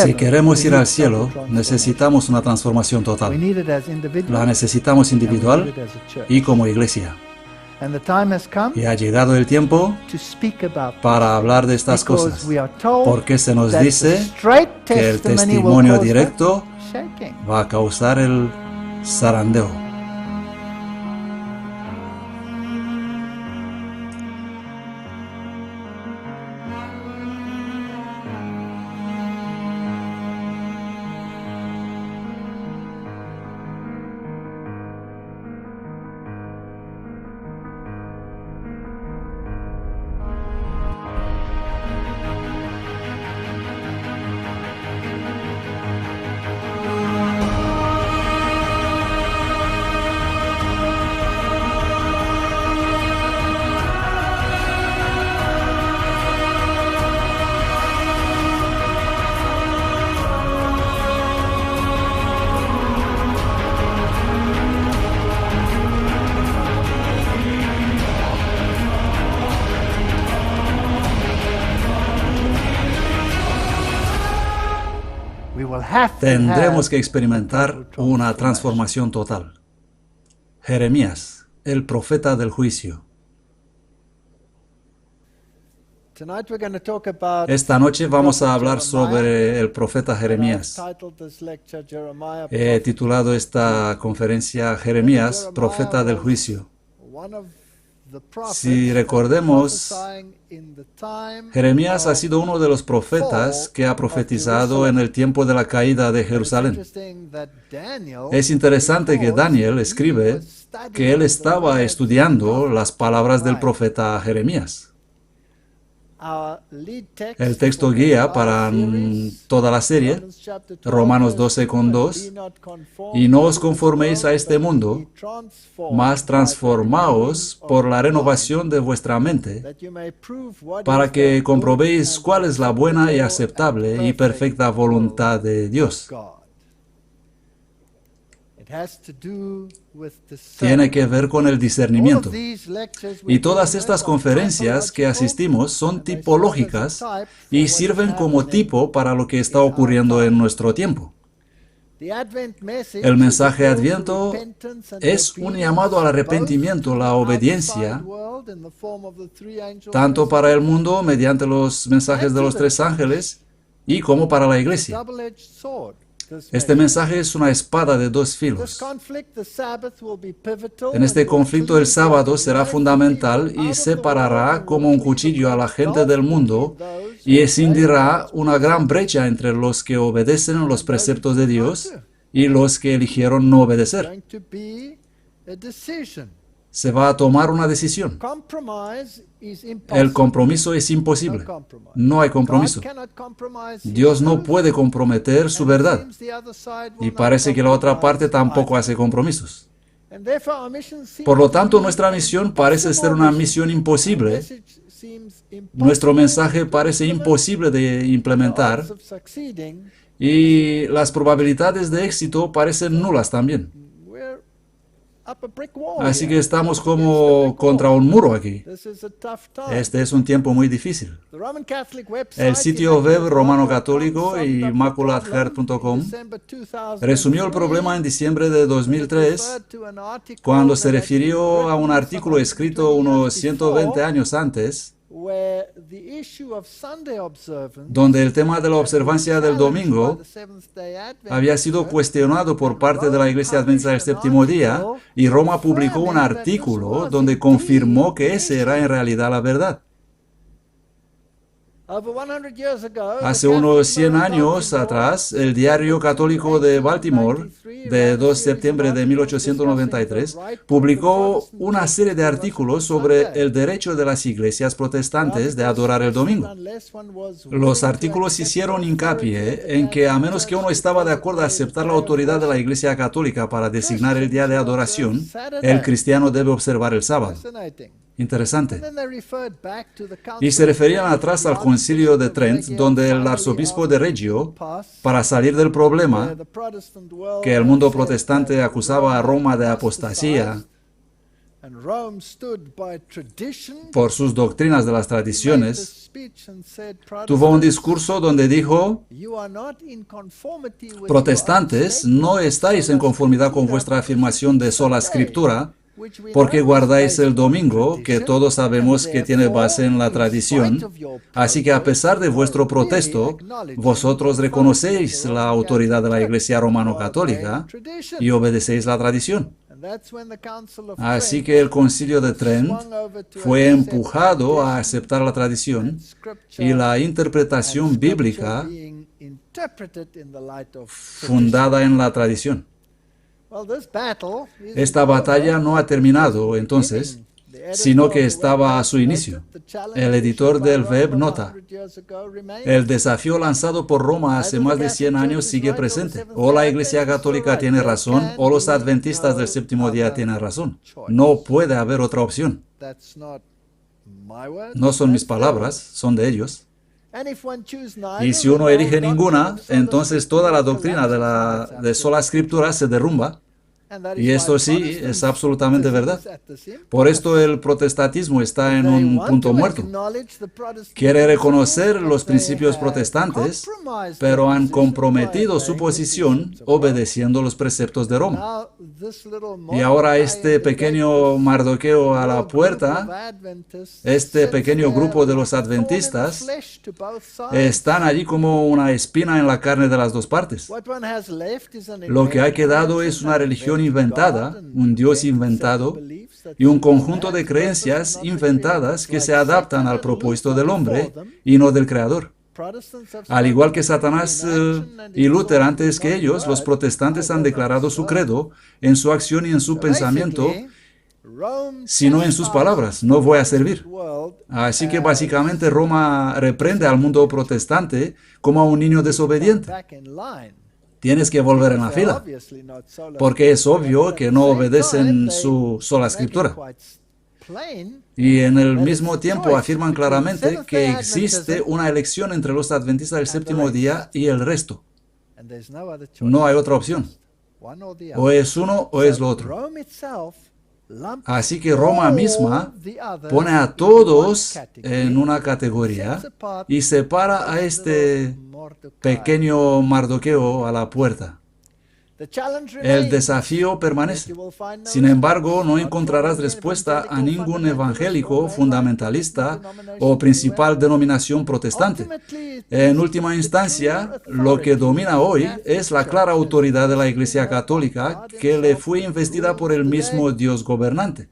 Si queremos ir al cielo, necesitamos una transformación total. La necesitamos individual y como iglesia. Y ha llegado el tiempo para hablar de estas cosas, porque se nos dice que el testimonio directo va a causar el zarandeo. Tendremos que experimentar una transformación total. Jeremías, el profeta del juicio. Esta noche vamos a hablar sobre el profeta Jeremías. He titulado esta conferencia Jeremías, profeta del juicio. Si recordemos, Jeremías ha sido uno de los profetas que ha profetizado en el tiempo de la caída de Jerusalén. Es interesante que Daniel escribe que él estaba estudiando las palabras del profeta Jeremías. El texto guía para toda la serie, Romanos 12:2, y no os conforméis a este mundo, mas transformaos por la renovación de vuestra mente, para que comprobéis cuál es la buena y aceptable y perfecta voluntad de Dios. Tiene que ver con el discernimiento. Y todas estas conferencias que asistimos son tipológicas y sirven como tipo para lo que está ocurriendo en nuestro tiempo. El mensaje Adviento es un llamado al arrepentimiento, la obediencia, tanto para el mundo mediante los mensajes de los tres ángeles y como para la iglesia. Este mensaje es una espada de dos filos. En este conflicto el sábado será fundamental y separará como un cuchillo a la gente del mundo y escindirá una gran brecha entre los que obedecen los preceptos de Dios y los que eligieron no obedecer. Se va a tomar una decisión. El compromiso es imposible. No hay compromiso. Dios no puede comprometer su verdad. Y parece que la otra parte tampoco hace compromisos. Por lo tanto, nuestra misión parece ser una misión imposible. Nuestro mensaje parece imposible de implementar. Y las probabilidades de éxito parecen nulas también. Así que estamos como contra un muro aquí. Este es un tiempo muy difícil. El sitio web romano católico immaculatheart.com resumió el problema en diciembre de 2003 cuando se refirió a un artículo escrito unos 120 años antes, donde el tema de la observancia del domingo había sido cuestionado por parte de la Iglesia Adventista del Séptimo Día, y Roma publicó un artículo donde confirmó que esa era en realidad la verdad. Hace unos 100 años atrás, el Diario Católico de Baltimore, de 2 de septiembre de 1893, publicó una serie de artículos sobre el derecho de las iglesias protestantes de adorar el domingo. Los artículos hicieron hincapié en que a menos que uno estaba de acuerdo a aceptar la autoridad de la Iglesia Católica para designar el día de adoración, el cristiano debe observar el sábado. Interesante. Y se referían atrás al Concilio de Trent, donde el arzobispo de Reggio, para salir del problema que el mundo protestante acusaba a Roma de apostasía, por sus doctrinas de las tradiciones, tuvo un discurso donde dijo: protestantes, no estáis en conformidad con vuestra afirmación de sola escritura, porque guardáis el domingo, que todos sabemos que tiene base en la tradición. Así que a pesar de vuestro protesto, vosotros reconocéis la autoridad de la Iglesia Romano-Católica y obedecéis la tradición. Así que el Concilio de Trent fue empujado a aceptar la tradición y la interpretación bíblica fundada en la tradición. Esta batalla no ha terminado entonces, sino que estaba a su inicio. El editor del Web nota: el desafío lanzado por Roma hace más de 100 años sigue presente. O la Iglesia Católica tiene razón, o los adventistas del séptimo día tienen razón. No puede haber otra opción. No son mis palabras, son de ellos. Y si uno elige ninguna, entonces toda la doctrina de sola escritura se derrumba. Y esto sí es absolutamente verdad. Por esto el protestantismo está en un punto muerto. Quiere reconocer los principios protestantes, pero han comprometido su posición obedeciendo los preceptos de Roma. Y ahora este pequeño Mardoqueo a la puerta, este pequeño grupo de los adventistas, están allí como una espina en la carne de las dos partes. Lo que ha quedado es una religión inventada, un Dios inventado y un conjunto de creencias inventadas que se adaptan al propósito del hombre y no del Creador. Al igual que Satanás y Luther antes que ellos, los protestantes han declarado su credo en su acción y en su pensamiento, sino en sus palabras: no voy a servir. Así que básicamente Roma reprende al mundo protestante como a un niño desobediente. Tienes que volver en la fila, porque es obvio que no obedecen su sola escritura. Y en el mismo tiempo afirman claramente que existe una elección entre los adventistas del séptimo día y el resto. No hay otra opción. O es uno o es lo otro. Así que Roma misma pone a todos en una categoría y separa a este pequeño Mardoqueo a la puerta. El desafío permanece. Sin embargo, no encontrarás respuesta a ningún evangélico, fundamentalista o principal denominación protestante. En última instancia, lo que domina hoy es la clara autoridad de la Iglesia Católica, que le fue investida por el mismo Dios gobernante.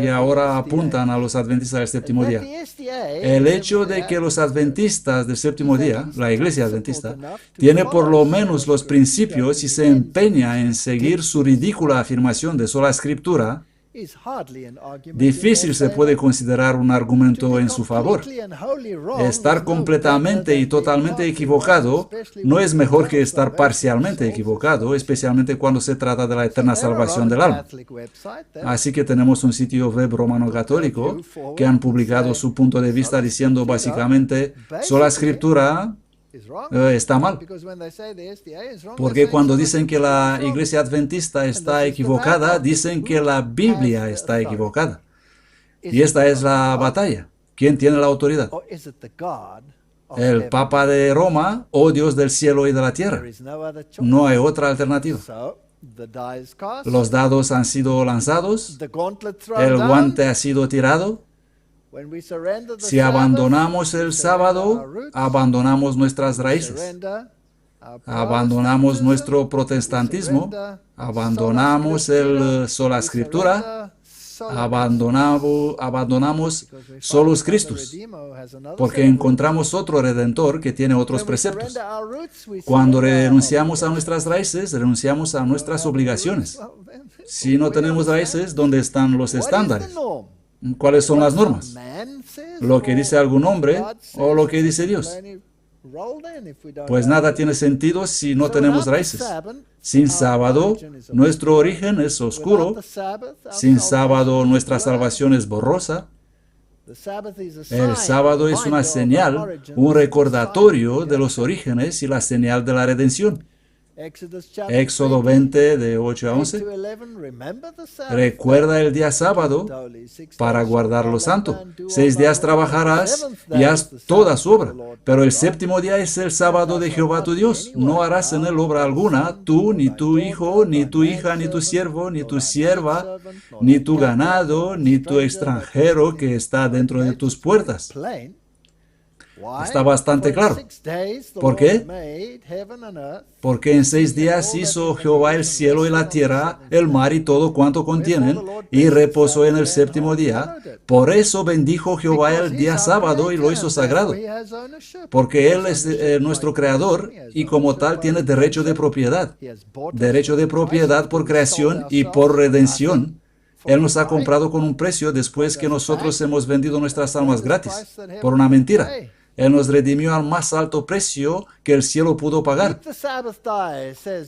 Y ahora apuntan a los adventistas del séptimo día. El hecho de que los adventistas del séptimo día, la Iglesia Adventista, tiene por lo menos los principios y se empeña en seguir su ridícula afirmación de sola escritura, difícil se puede considerar un argumento en su favor. Estar completamente y totalmente equivocado no es mejor que estar parcialmente equivocado, especialmente cuando se trata de la eterna salvación del alma. Así que tenemos un sitio web romano católico que han publicado su punto de vista diciendo básicamente: sola escritura está mal. Porque cuando dicen que la Iglesia Adventista está equivocada, dicen que la Biblia está equivocada. Y esta es la batalla. ¿Quién tiene la autoridad? ¿El Papa de Roma o Dios del cielo y de la tierra? No hay otra alternativa. Los dados han sido lanzados, el guante ha sido tirado. Si abandonamos el sábado, abandonamos nuestras raíces, abandonamos nuestro protestantismo, abandonamos el sola escritura, abandonamos solus Christus, porque encontramos otro Redentor que tiene otros preceptos. Cuando renunciamos a nuestras raíces, renunciamos a nuestras obligaciones. Si no tenemos raíces, ¿dónde están los estándares? ¿Cuáles son las normas? ¿Lo que dice algún hombre o lo que dice Dios? Pues nada tiene sentido si no tenemos raíces. Sin sábado, nuestro origen es oscuro. Sin sábado, nuestra salvación es borrosa. El sábado es una señal, un recordatorio de los orígenes y la señal de la redención. Éxodo 20, de 8 a 11. Recuerda el día sábado para guardarlo santo. 6 días trabajarás y haz toda su obra. Pero el séptimo día es el sábado de Jehová tu Dios. No harás en él obra alguna, tú, ni tu hijo, ni tu hija, ni tu siervo, ni tu sierva, ni tu ganado, ni tu extranjero que está dentro de tus puertas. Está bastante claro. ¿Por qué? Porque en 6 días hizo Jehová el cielo y la tierra, el mar y todo cuanto contienen, y reposó en el séptimo día. Por eso bendijo Jehová el día sábado y lo hizo sagrado. Porque Él es nuestro creador y como tal tiene derecho de propiedad. Derecho de propiedad por creación y por redención. Él nos ha comprado con un precio después que nosotros hemos vendido nuestras almas gratis, por una mentira. Él nos redimió al más alto precio que el cielo pudo pagar.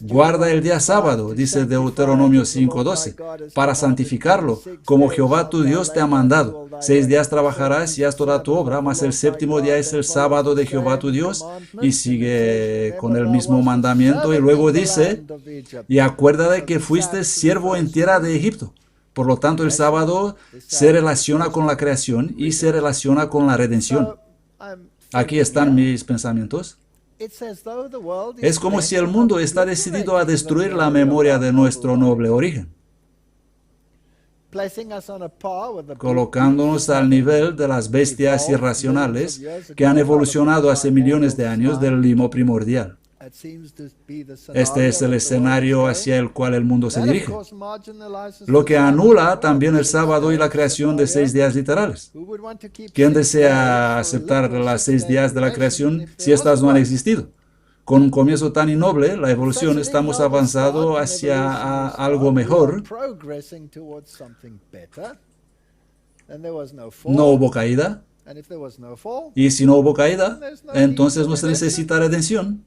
Guarda el día sábado, dice Deuteronomio 5:12, para santificarlo, como Jehová tu Dios te ha mandado. 6 días trabajarás y haz toda tu obra, mas el séptimo día es el sábado de Jehová tu Dios. Y sigue con el mismo mandamiento y luego dice, y acuérdate que fuiste siervo en tierra de Egipto. Por lo tanto, el sábado se relaciona con la creación y se relaciona con la redención. Aquí están mis pensamientos. Es como si el mundo está decidido a destruir la memoria de nuestro noble origen, colocándonos al nivel de las bestias irracionales que han evolucionado hace millones de años del limo primordial. Este es el escenario hacia el cual el mundo se dirige, lo que anula también el sábado y la creación de 6 días literales. ¿Quién desea aceptar las 6 días de la creación si estas no han existido? Con un comienzo tan innoble, la evolución, estamos avanzando hacia algo mejor. No hubo caída. Y si no hubo caída, entonces no se necesita redención.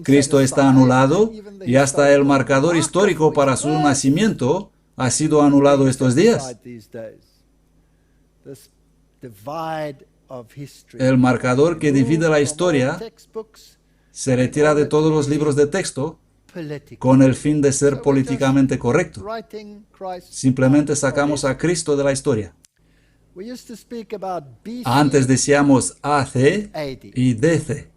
Cristo está anulado y hasta el marcador histórico para su nacimiento ha sido anulado estos días. El marcador que divide la historia se retira de todos los libros de texto con el fin de ser políticamente correcto. Simplemente sacamos a Cristo de la historia. Antes decíamos AC y DC.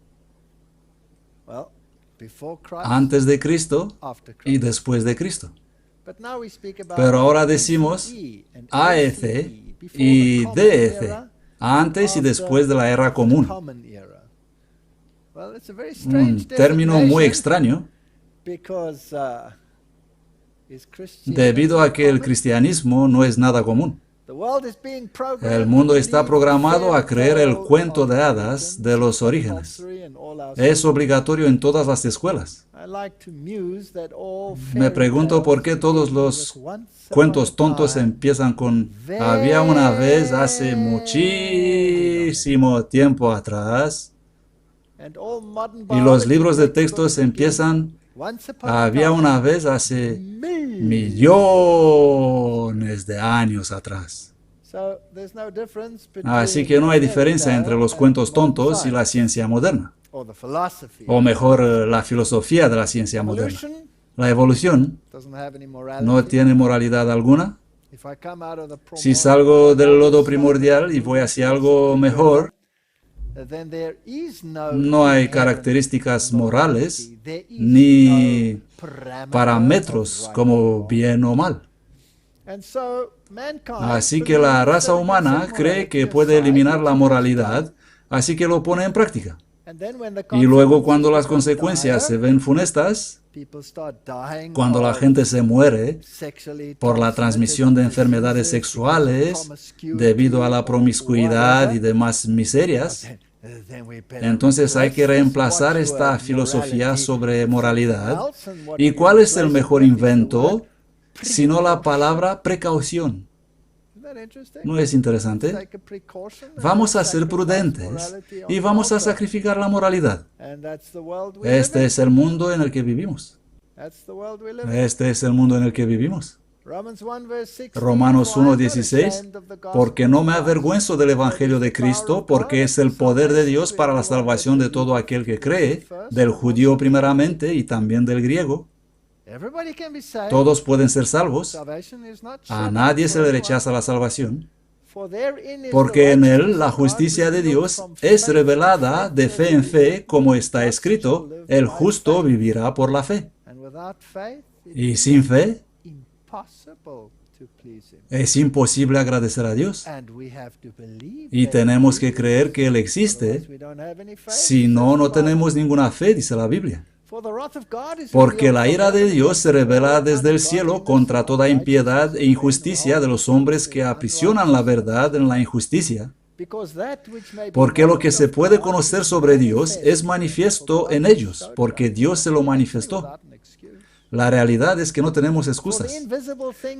Antes de Cristo y después de Cristo. Pero ahora decimos AEC y DEC, antes y después de la era común. Un término muy extraño, debido a que el cristianismo no es nada común. El mundo está programado a creer el cuento de hadas de los orígenes. Es obligatorio en todas las escuelas. Me pregunto por qué todos los cuentos tontos empiezan con había una vez hace muchísimo tiempo atrás. Y los libros de textos empiezan había una vez hace millones de años atrás. Así que no hay diferencia entre los cuentos tontos y la ciencia moderna. O mejor, la filosofía de la ciencia moderna. La evolución no tiene moralidad alguna. Si salgo del lodo primordial y voy hacia algo mejor, no hay características morales ni parámetros como bien o mal. Así que la raza humana cree que puede eliminar la moralidad, así que lo pone en práctica. Y luego cuando las consecuencias se ven funestas, cuando la gente se muere por la transmisión de enfermedades sexuales debido a la promiscuidad y demás miserias, entonces hay que reemplazar esta filosofía sobre moralidad. ¿Y cuál es el mejor invento sino la palabra precaución? ¿No es interesante? Vamos a ser prudentes y vamos a sacrificar la moralidad. Este es el mundo en el que vivimos. Este es el mundo en el que vivimos. Romanos 1:16, porque no me avergüenzo del Evangelio de Cristo, porque es el poder de Dios para la salvación de todo aquel que cree, del judío primeramente y también del griego. Todos pueden ser salvos. A nadie se le rechaza la salvación, porque en él la justicia de Dios es revelada de fe en fe, como está escrito, el justo vivirá por la fe. Y sin fe es imposible agradecer a Dios. Y tenemos que creer que Él existe. Si no, no tenemos ninguna fe, dice la Biblia. Porque la ira de Dios se revela desde el cielo contra toda impiedad e injusticia de los hombres que aprisionan la verdad en la injusticia. Porque lo que se puede conocer sobre Dios es manifiesto en ellos, porque Dios se lo manifestó. La realidad es que no tenemos excusas,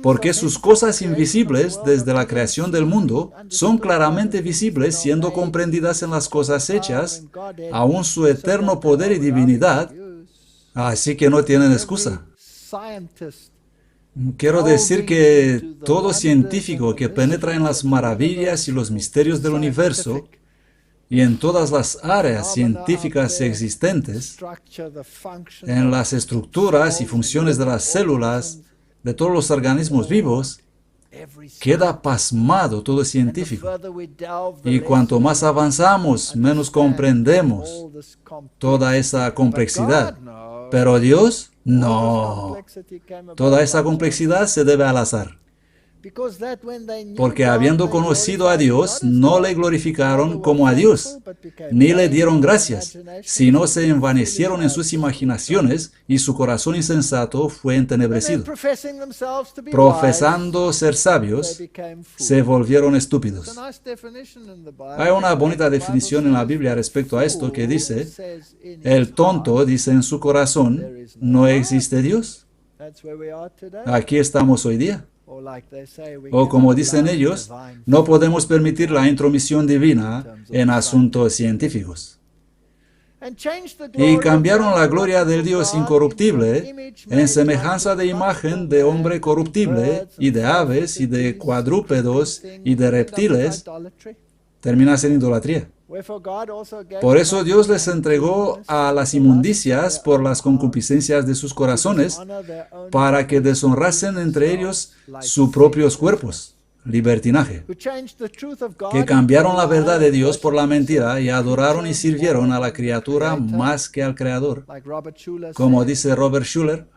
porque sus cosas invisibles desde la creación del mundo son claramente visibles, siendo comprendidas en las cosas hechas, aún su eterno poder y divinidad, así que no tienen excusa. Quiero decir que todo científico que penetra en las maravillas y los misterios del universo y en todas las áreas científicas existentes, en las estructuras y funciones de las células, de todos los organismos vivos, queda pasmado todo científico. Y cuanto más avanzamos, menos comprendemos toda esa complejidad. Pero Dios, no. Toda esa complejidad se debe al azar. Porque habiendo conocido a Dios, no le glorificaron como a Dios, ni le dieron gracias, sino se envanecieron en sus imaginaciones, y su corazón insensato fue entenebrecido. Profesando ser sabios, se volvieron estúpidos. Hay una bonita definición en la Biblia respecto a esto que dice, el tonto dice en su corazón, no existe Dios. Aquí estamos hoy día. O como dicen ellos, no podemos permitir la intromisión divina en asuntos científicos. Y cambiaron la gloria del Dios incorruptible en semejanza de imagen de hombre corruptible, y de aves, y de cuadrúpedos, y de reptiles. Termina en idolatría. Por eso Dios les entregó a las inmundicias por las concupiscencias de sus corazones, para que deshonrasen entre ellos sus propios cuerpos. Libertinaje. Que cambiaron la verdad de Dios por la mentira y adoraron y sirvieron a la criatura más que al Creador. Como dice Robert Schuller,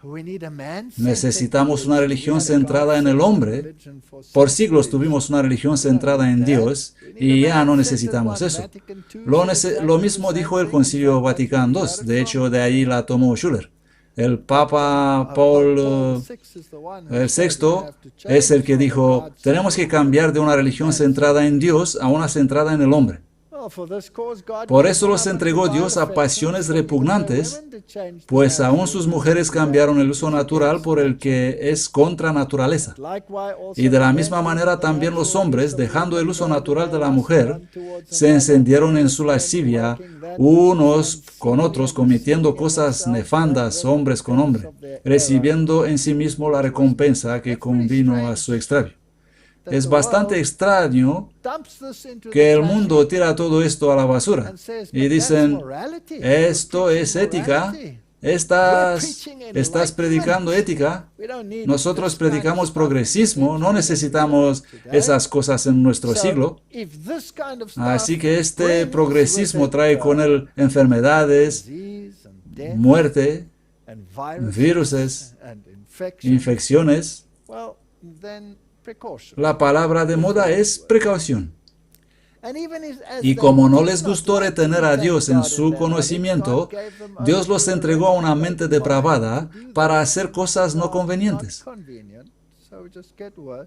necesitamos una religión centrada en el hombre. Por siglos tuvimos una religión centrada en Dios y ya no necesitamos eso. Lo mismo dijo el Concilio Vaticano II. De hecho, de ahí la tomó Schuller. El Papa Paul VI es el que dijo, tenemos que cambiar de una religión centrada en Dios a una centrada en el hombre. Por eso los entregó Dios a pasiones repugnantes, pues aún sus mujeres cambiaron el uso natural por el que es contra naturaleza. Y de la misma manera también los hombres, dejando el uso natural de la mujer, se encendieron en su lascivia, unos con otros, cometiendo cosas nefandas, hombres con hombres, recibiendo en sí mismo la recompensa que convino a su extravío. Es bastante extraño que el mundo tira todo esto a la basura y dicen, esto es ética, estás predicando ética, nosotros predicamos progresismo, no necesitamos esas cosas en nuestro siglo. Así que este progresismo trae con él enfermedades, muerte, viruses, infecciones. La palabra de moda es precaución. Y como no les gustó retener a Dios en su conocimiento, Dios los entregó a una mente depravada para hacer cosas no convenientes.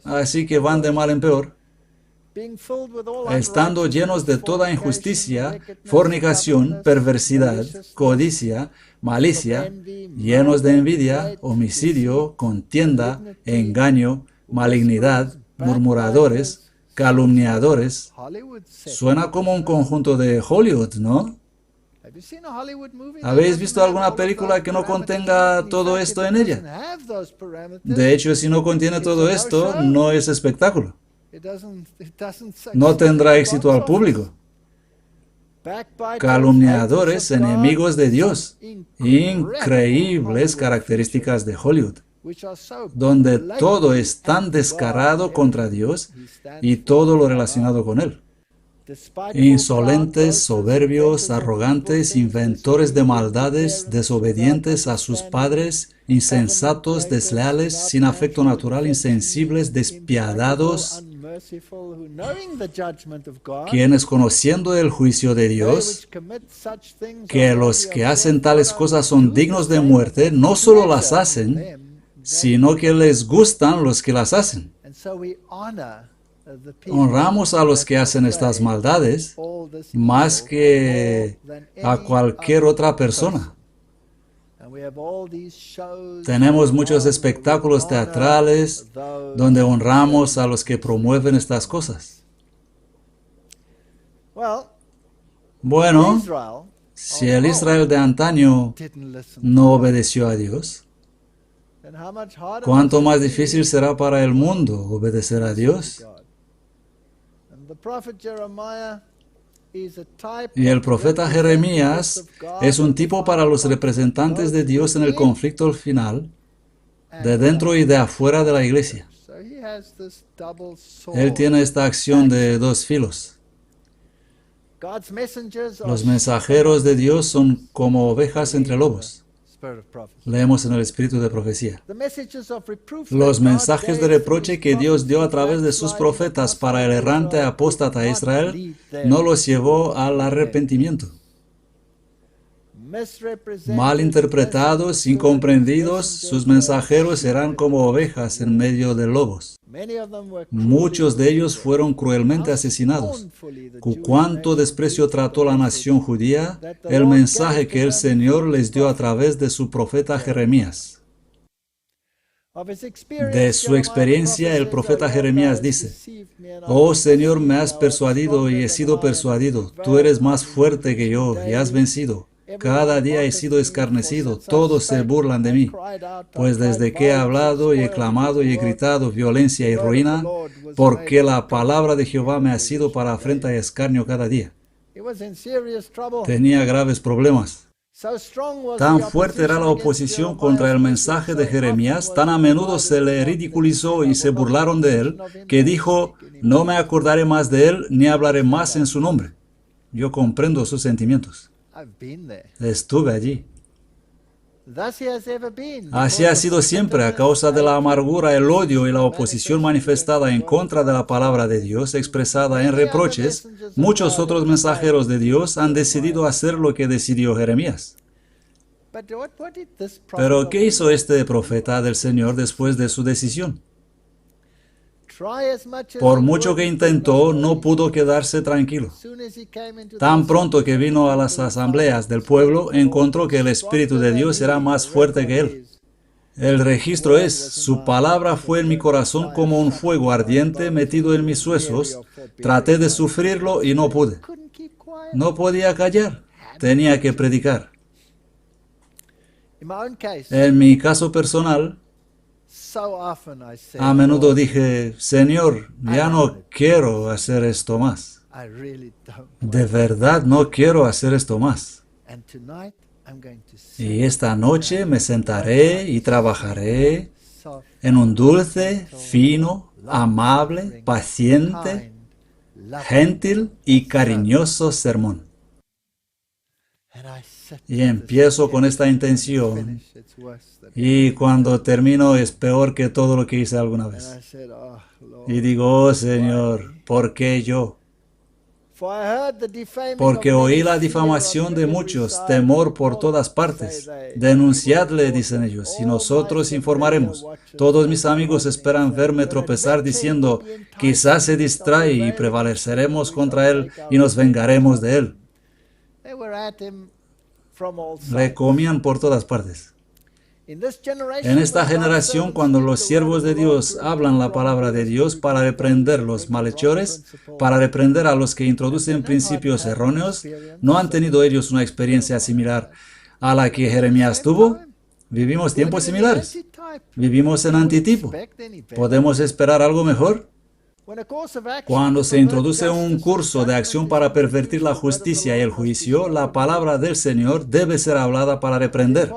Así que van de mal en peor, estando llenos de toda injusticia, fornicación, perversidad, codicia, malicia, llenos de envidia, homicidio, contienda, engaño, malignidad, murmuradores, calumniadores. Suena como un conjunto de Hollywood, ¿no? ¿Habéis visto alguna película que no contenga todo esto en ella? De hecho, si no contiene todo esto, no es espectáculo. No tendrá éxito al público. Calumniadores, enemigos de Dios. Increíbles características de Hollywood, donde todo es tan descarado contra Dios y todo lo relacionado con Él. Insolentes, soberbios, arrogantes, inventores de maldades, desobedientes a sus padres, insensatos, desleales, sin afecto natural, insensibles, despiadados, quienes conociendo el juicio de Dios, que los que hacen tales cosas son dignos de muerte, no solo las hacen, sino que les gustan los que las hacen. Honramos a los que hacen estas maldades más que a cualquier otra persona. Tenemos muchos espectáculos teatrales donde honramos a los que promueven estas cosas. Bueno, si el Israel de antaño no obedeció a Dios, ¿cuánto más difícil será para el mundo obedecer a Dios? Y el profeta Jeremías es un tipo para los representantes de Dios en el conflicto final, de dentro y de afuera de la iglesia. Él tiene esta acción de dos filos. Los mensajeros de Dios son como ovejas entre lobos. Leemos en el espíritu de profecía. Los mensajes de reproche que Dios dio a través de sus profetas para el errante apóstata Israel no los llevó al arrepentimiento. Mal interpretados, incomprendidos, sus mensajeros eran como ovejas en medio de lobos. Muchos de ellos fueron cruelmente asesinados. Cuánto desprecio trató la nación judía el mensaje que el Señor les dio a través de su profeta Jeremías. De su experiencia, el profeta Jeremías dice: «Oh Señor, me has persuadido y he sido persuadido. Tú eres más fuerte que yo y has vencido. Cada día he sido escarnecido, todos se burlan de mí, pues desde que he hablado y he clamado y he gritado violencia y ruina, porque la palabra de Jehová me ha sido para afrenta y escarnio cada día». Tenía graves problemas. Tan fuerte era la oposición contra el mensaje de Jeremías, tan a menudo se le ridiculizó y se burlaron de él, que dijo: «No me acordaré más de él, ni hablaré más en su nombre». Yo comprendo sus sentimientos. Estuve allí. Así ha sido siempre a causa de la amargura, el odio y la oposición manifestada en contra de la palabra de Dios expresada en reproches. Muchos otros mensajeros de Dios han decidido hacer lo que decidió Jeremías. Pero ¿qué hizo este profeta del Señor después de su decisión? Por mucho que intentó, no pudo quedarse tranquilo. Tan pronto que vino a las asambleas del pueblo, encontró que el Espíritu de Dios era más fuerte que él. El registro es: «Su palabra fue en mi corazón como un fuego ardiente metido en mis huesos. Traté de sufrirlo y no pude». No podía callar. Tenía que predicar. En mi caso personal, a menudo dije: «Señor, ya no quiero hacer esto más. De verdad no quiero hacer esto más. Y esta noche me sentaré y trabajaré en un dulce, fino, amable, paciente, gentil y cariñoso sermón». Y empiezo con esta intención, y cuando termino es peor que todo lo que hice alguna vez. Y digo: «Oh Señor, ¿por qué yo?» Porque oí la difamación de muchos, temor por todas partes. «Denunciadle», dicen ellos, «y nosotros informaremos». Todos mis amigos esperan verme tropezar diciendo: «Quizás se distrae y prevaleceremos contra él y nos vengaremos de él». Le comían por todas partes. En esta generación, cuando los siervos de Dios hablan la palabra de Dios para reprender los malhechores, para reprender a los que introducen principios erróneos, ¿no han tenido ellos una experiencia similar a la que Jeremías tuvo? Vivimos tiempos similares. Vivimos en antitipo. ¿Podemos esperar algo mejor? Cuando se introduce un curso de acción para pervertir la justicia y el juicio, la palabra del Señor debe ser hablada para reprender.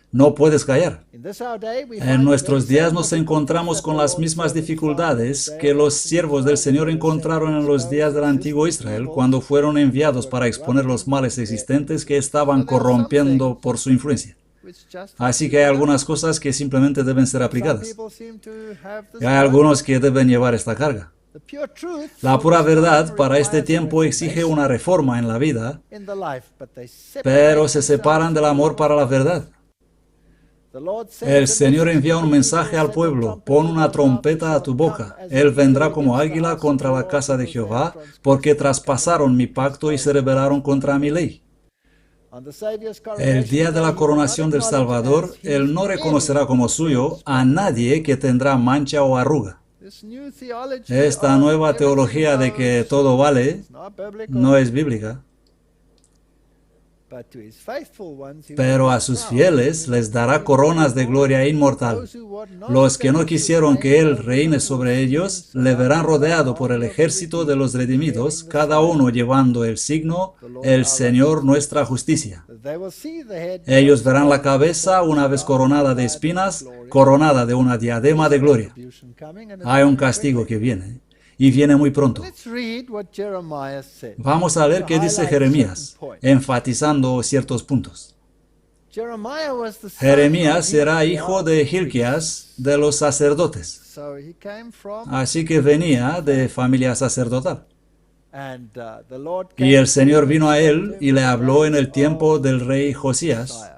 No puedes callar. En nuestros días nos encontramos con las mismas dificultades que los siervos del Señor encontraron en los días del antiguo Israel, cuando fueron enviados para exponer los males existentes que estaban corrompiendo por su influencia. Así que hay algunas cosas que simplemente deben ser aplicadas. Y hay algunos que deben llevar esta carga. La pura verdad para este tiempo exige una reforma en la vida, pero se separan del amor para la verdad. El Señor envía un mensaje al pueblo: pon una trompeta a tu boca. Él vendrá como águila contra la casa de Jehová, porque traspasaron mi pacto y se rebelaron contra mi ley. El día de la coronación del Salvador, Él no reconocerá como suyo a nadie que tendrá mancha o arruga. Esta nueva teología de que todo vale no es bíblica. Pero a sus fieles les dará coronas de gloria inmortal. Los que no quisieron que Él reine sobre ellos, le verán rodeado por el ejército de los redimidos, cada uno llevando el signo: el Señor nuestra justicia. Ellos verán la cabeza una vez coronada de espinas, coronada de una diadema de gloria. Hay un castigo que viene, y viene muy pronto. Vamos a leer qué dice Jeremías, enfatizando ciertos puntos. Jeremías era hijo de Hilquías de los sacerdotes, así que venía de familia sacerdotal. Y el Señor vino a él y le habló en el tiempo del rey Josías.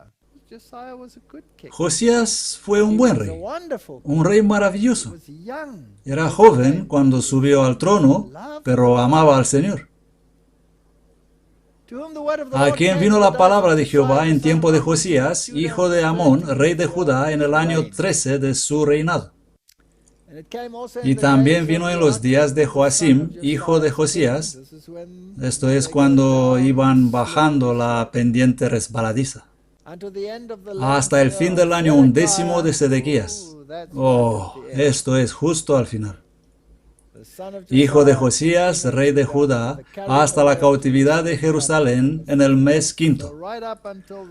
Josías fue un buen rey, un rey maravilloso. Era joven cuando subió al trono, pero amaba al Señor. A quien vino la palabra de Jehová en tiempo de Josías, hijo de Amón, rey de Judá, en el año 13 de su reinado. Y también vino en los días de Joacim, hijo de Josías. Esto es cuando iban bajando la pendiente resbaladiza, hasta el fin del año 11 de Sedequías. Oh, esto es justo al final. Hijo de Josías, rey de Judá, hasta la cautividad de Jerusalén en el mes quinto,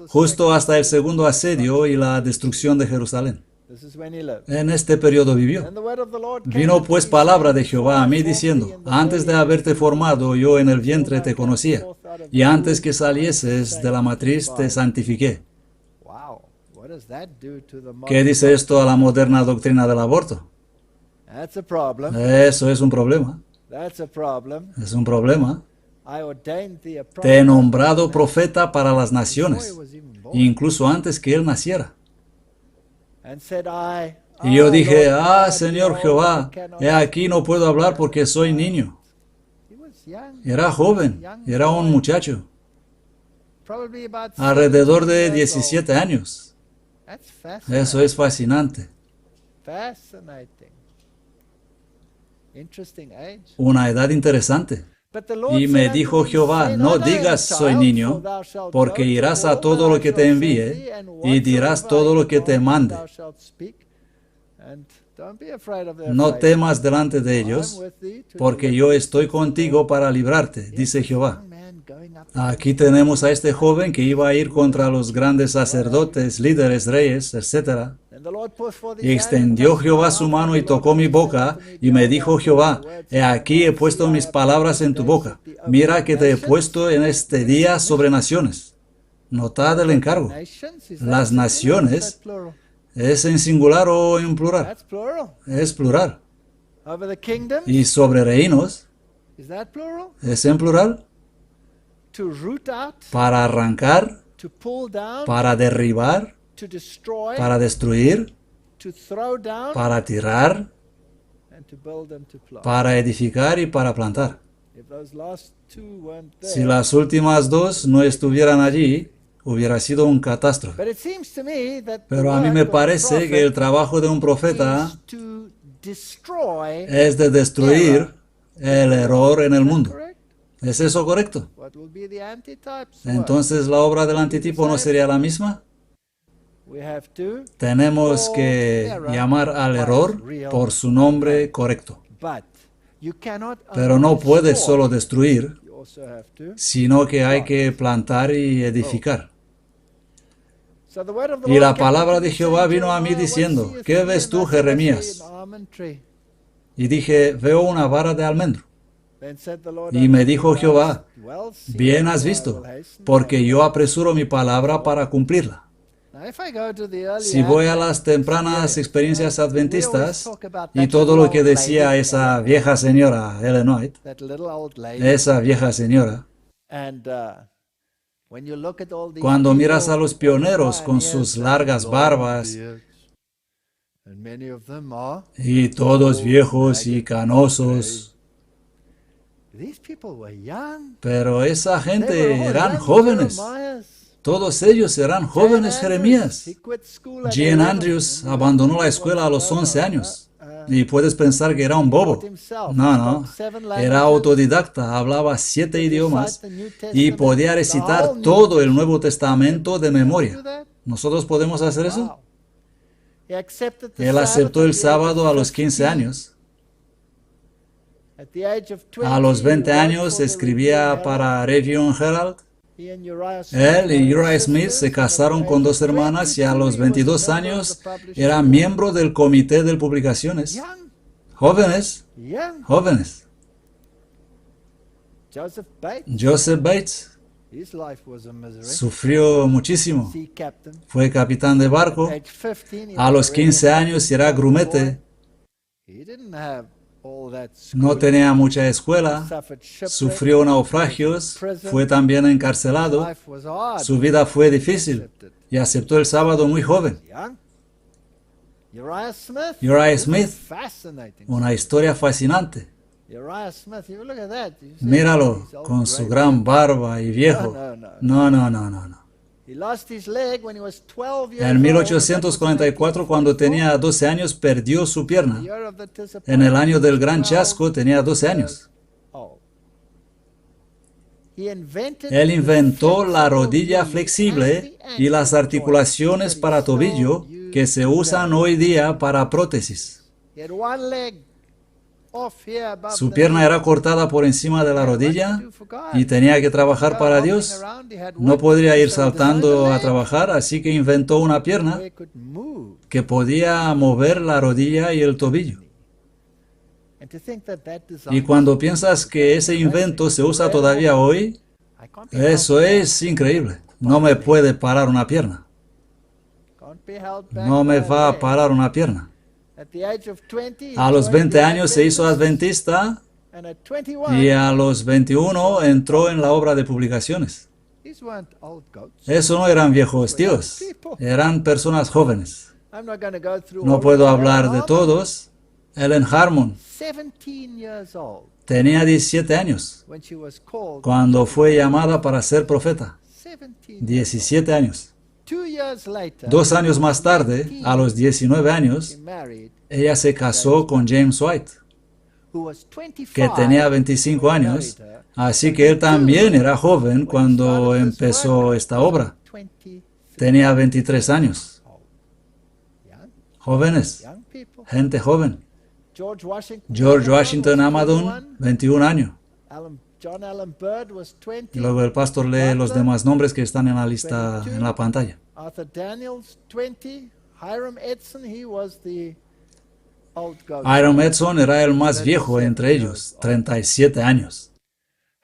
justo hasta el segundo asedio y la destrucción de Jerusalén. En este periodo vivió. Vino pues palabra de Jehová a mí diciendo: antes de haberte formado yo en el vientre te conocía, y antes que salieses de la matriz te santifiqué. ¿Qué dice esto a la moderna doctrina del aborto? Eso es un problema. Es un problema. Te he nombrado profeta para las naciones, incluso antes que él naciera. Y yo dije: Señor Jehová, he aquí no puedo hablar porque soy niño. Era joven, era un muchacho, alrededor de 17 años. Eso es fascinante. Una edad interesante. Y me dijo Jehová: no digas soy niño, porque irás a todo lo que te envíe y dirás todo lo que te mande. No temas delante de ellos, porque yo estoy contigo para librarte, dice Jehová. Aquí tenemos a este joven que iba a ir contra los grandes sacerdotes, líderes, reyes, etc. Y extendió Jehová su mano y tocó mi boca, y me dijo Jehová: he aquí he puesto mis palabras en tu boca. Mira que te he puesto en este día sobre naciones. Notad el encargo. Las naciones, ¿es en singular o en plural? Es plural. Y sobre reinos, ¿es en plural? Para arrancar, para derribar, para destruir, para tirar, para edificar y para plantar. Si las últimas dos no estuvieran allí, hubiera sido un catástrofe. Pero a mí me parece que el trabajo de un profeta es de destruir el error en el mundo. ¿Es eso correcto? Entonces, ¿la obra del antitipo no sería la misma? Tenemos que llamar al error por su nombre correcto. Pero no puedes solo destruir, sino que hay que plantar y edificar. Y la palabra de Jehová vino a mí diciendo, ¿qué ves tú, Jeremías? Y dije, veo una vara de almendro. Y me dijo Jehová, bien has visto, porque yo apresuro mi palabra para cumplirla. Si voy a las tempranas experiencias adventistas y todo lo que decía esa vieja señora, Ellen White, esa vieja señora, cuando miras a los pioneros con sus largas barbas y todos viejos y canosos, pero esa gente eran jóvenes. Todos ellos eran jóvenes Jeremías. Jean Andrews abandonó la escuela a los 11 años. Y puedes pensar que era un bobo. No, era autodidacta, hablaba 7 idiomas y podía recitar todo el Nuevo Testamento de memoria. ¿Nosotros podemos hacer eso? Él aceptó el sábado a los 15 años. A los 20 años escribía para Review and Herald. Él y Uriah Smith se casaron con 2 hermanas y a los 22 años era miembro del comité de publicaciones. Jóvenes. Joseph Bates sufrió muchísimo. Fue capitán de barco. A los 15 años era grumete. No tenía mucha escuela, sufrió naufragios, fue también encarcelado, su vida fue difícil y aceptó el sábado muy joven. Uriah Smith, una historia fascinante. Míralo, con su gran barba y viejo. No. En 1844, cuando tenía 12 años, perdió su pierna. En el año del gran chasco tenía 12 años. Él inventó la rodilla flexible y las articulaciones para tobillo que se usan hoy día para prótesis. Su pierna era cortada por encima de la rodilla y tenía que trabajar para Dios. No podría ir saltando a trabajar, así que inventó una pierna que podía mover la rodilla y el tobillo. Y cuando piensas que ese invento se usa todavía hoy, eso es increíble. No me puede parar una pierna. No me va a parar una pierna. A los 20 años se hizo adventista y a los 21 entró en la obra de publicaciones. Eso no eran viejos tíos, eran personas jóvenes. No puedo hablar de todos. Ellen Harmon tenía 17 años cuando fue llamada para ser profeta. 17 años. 2 años más tarde, a los 19 años, ella se casó con James White, que tenía 25 años, así que él también era joven cuando empezó esta obra. Tenía 23 años. Jóvenes, gente joven. George Washington Amadon, 21 años. Y luego el pastor lee los demás nombres que están en la lista en la pantalla. Hiram Edson era el más viejo entre ellos, 37 años.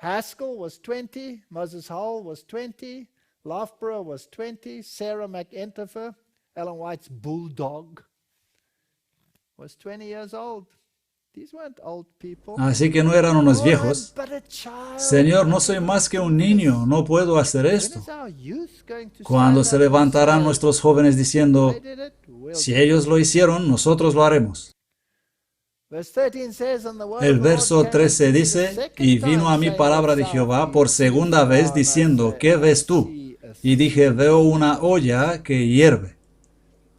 Haskell was 20, Moses Howell was 20, Loughborough was 20, Sarah McEnteffer, Ellen White's bulldog, was 20 years old. Así que no eran unos viejos. Señor, no soy más que un niño, no puedo hacer esto. Cuando se levantarán nuestros jóvenes diciendo, si ellos lo hicieron, nosotros lo haremos. El verso 13 dice, y vino a mí palabra de Jehová por segunda vez diciendo, ¿qué ves tú? Y dije, veo una olla que hierve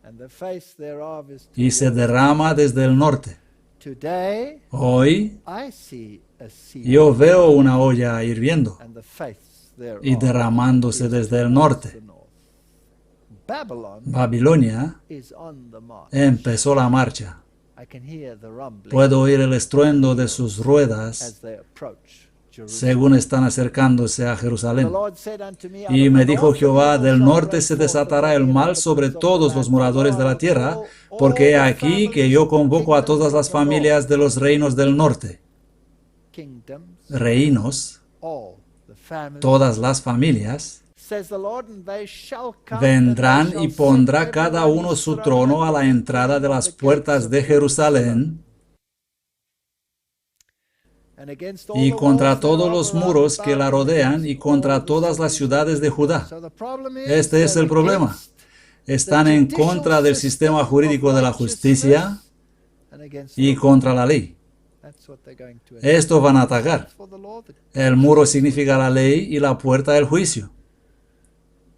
and the face thereof is y se toward. derrama desde el norte. Today Hoy I see a sea, yo veo una olla hirviendo and the face thereof y derramándose is desde el towards norte. the north. Babylon Babilonia is on the march. empezó la marcha. I can hear the rumbling Puedo oír el estruendo de sus ruedas as they approach Jerusalem. según están acercándose a The Jerusalén. Lord said unto me, Y out of me the dijo north Jehová, evil del shall norte break se forth desatará upon el the mal sobre inhabitants of the todos los land, moradores de la for tierra, all porque he the aquí que families yo of the convoco a kingdoms todas of las the familias north. de los reinos del norte. Kingdoms, Reinos, all the families, todas las familias, says the Lord, and they shall come, vendrán and they y shall pondrá set cada every uno one su his trono throne a at la the entrada de entering of las the gates puertas of de Jerusalén and against all y the contra walls todos thereof los around muros que la about, and rodean against y all contra the todas las cities of ciudades de Judah. Judá. So the problem is Este es el they're problema. against Están the en judicial contra del sistema system jurídico of de la justicia righteousness and against y the contra law. la ley. That's what they're going to attack. Esto van a Stands atacar. for the law, the El gate muro stands for significa la ley y la puerta del juicio.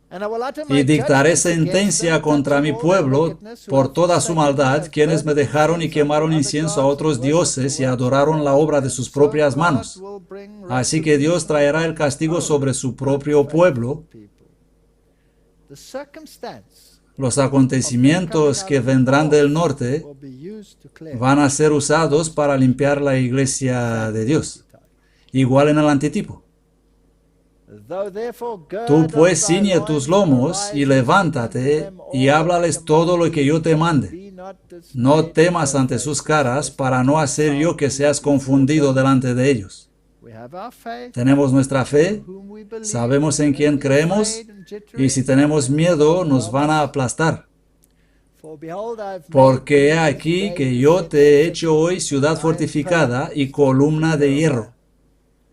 And I will utter Y my dictaré judgments against sentencia them, contra mi touching all their pueblo wickedness, who por have toda su forsaken me, maldad, have quienes me burnt dejaron y incense unto quemaron other incienso a gods, and otros worshipped the dioses y works of adoraron la their obra de hands. sus So propias God manos. will bring Así que Dios retribution traerá el upon his castigo own sobre su propio unfaithful pueblo. people. The circumstance Los of them coming acontecimientos out que of the vendrán del north norte will be used to cleanse. van a ser usados para limpiar la iglesia de Dios, igual en el antitipo. Though therefore Tú gird pues up thy ciñe tus loins and lomos y arise and speak unto levántate them y all that I háblales todo lo command que thee. yo te mande. Be not No dismayed in temas their ante sus faces, caras lest para I no hacer yo confound que thee seas before confundido them. delante de ellos. We have our faith, Tenemos nuestra fe, whom we believe, sabemos en and quién if we're creemos afraid and jittery, y si tenemos miedo nos van a aplastar. for behold, I have made Porque thee he this aquí day que to yo set te he a hecho hoy city ciudad of iron fortificada y pillars, columna de Jeremiah. hierro.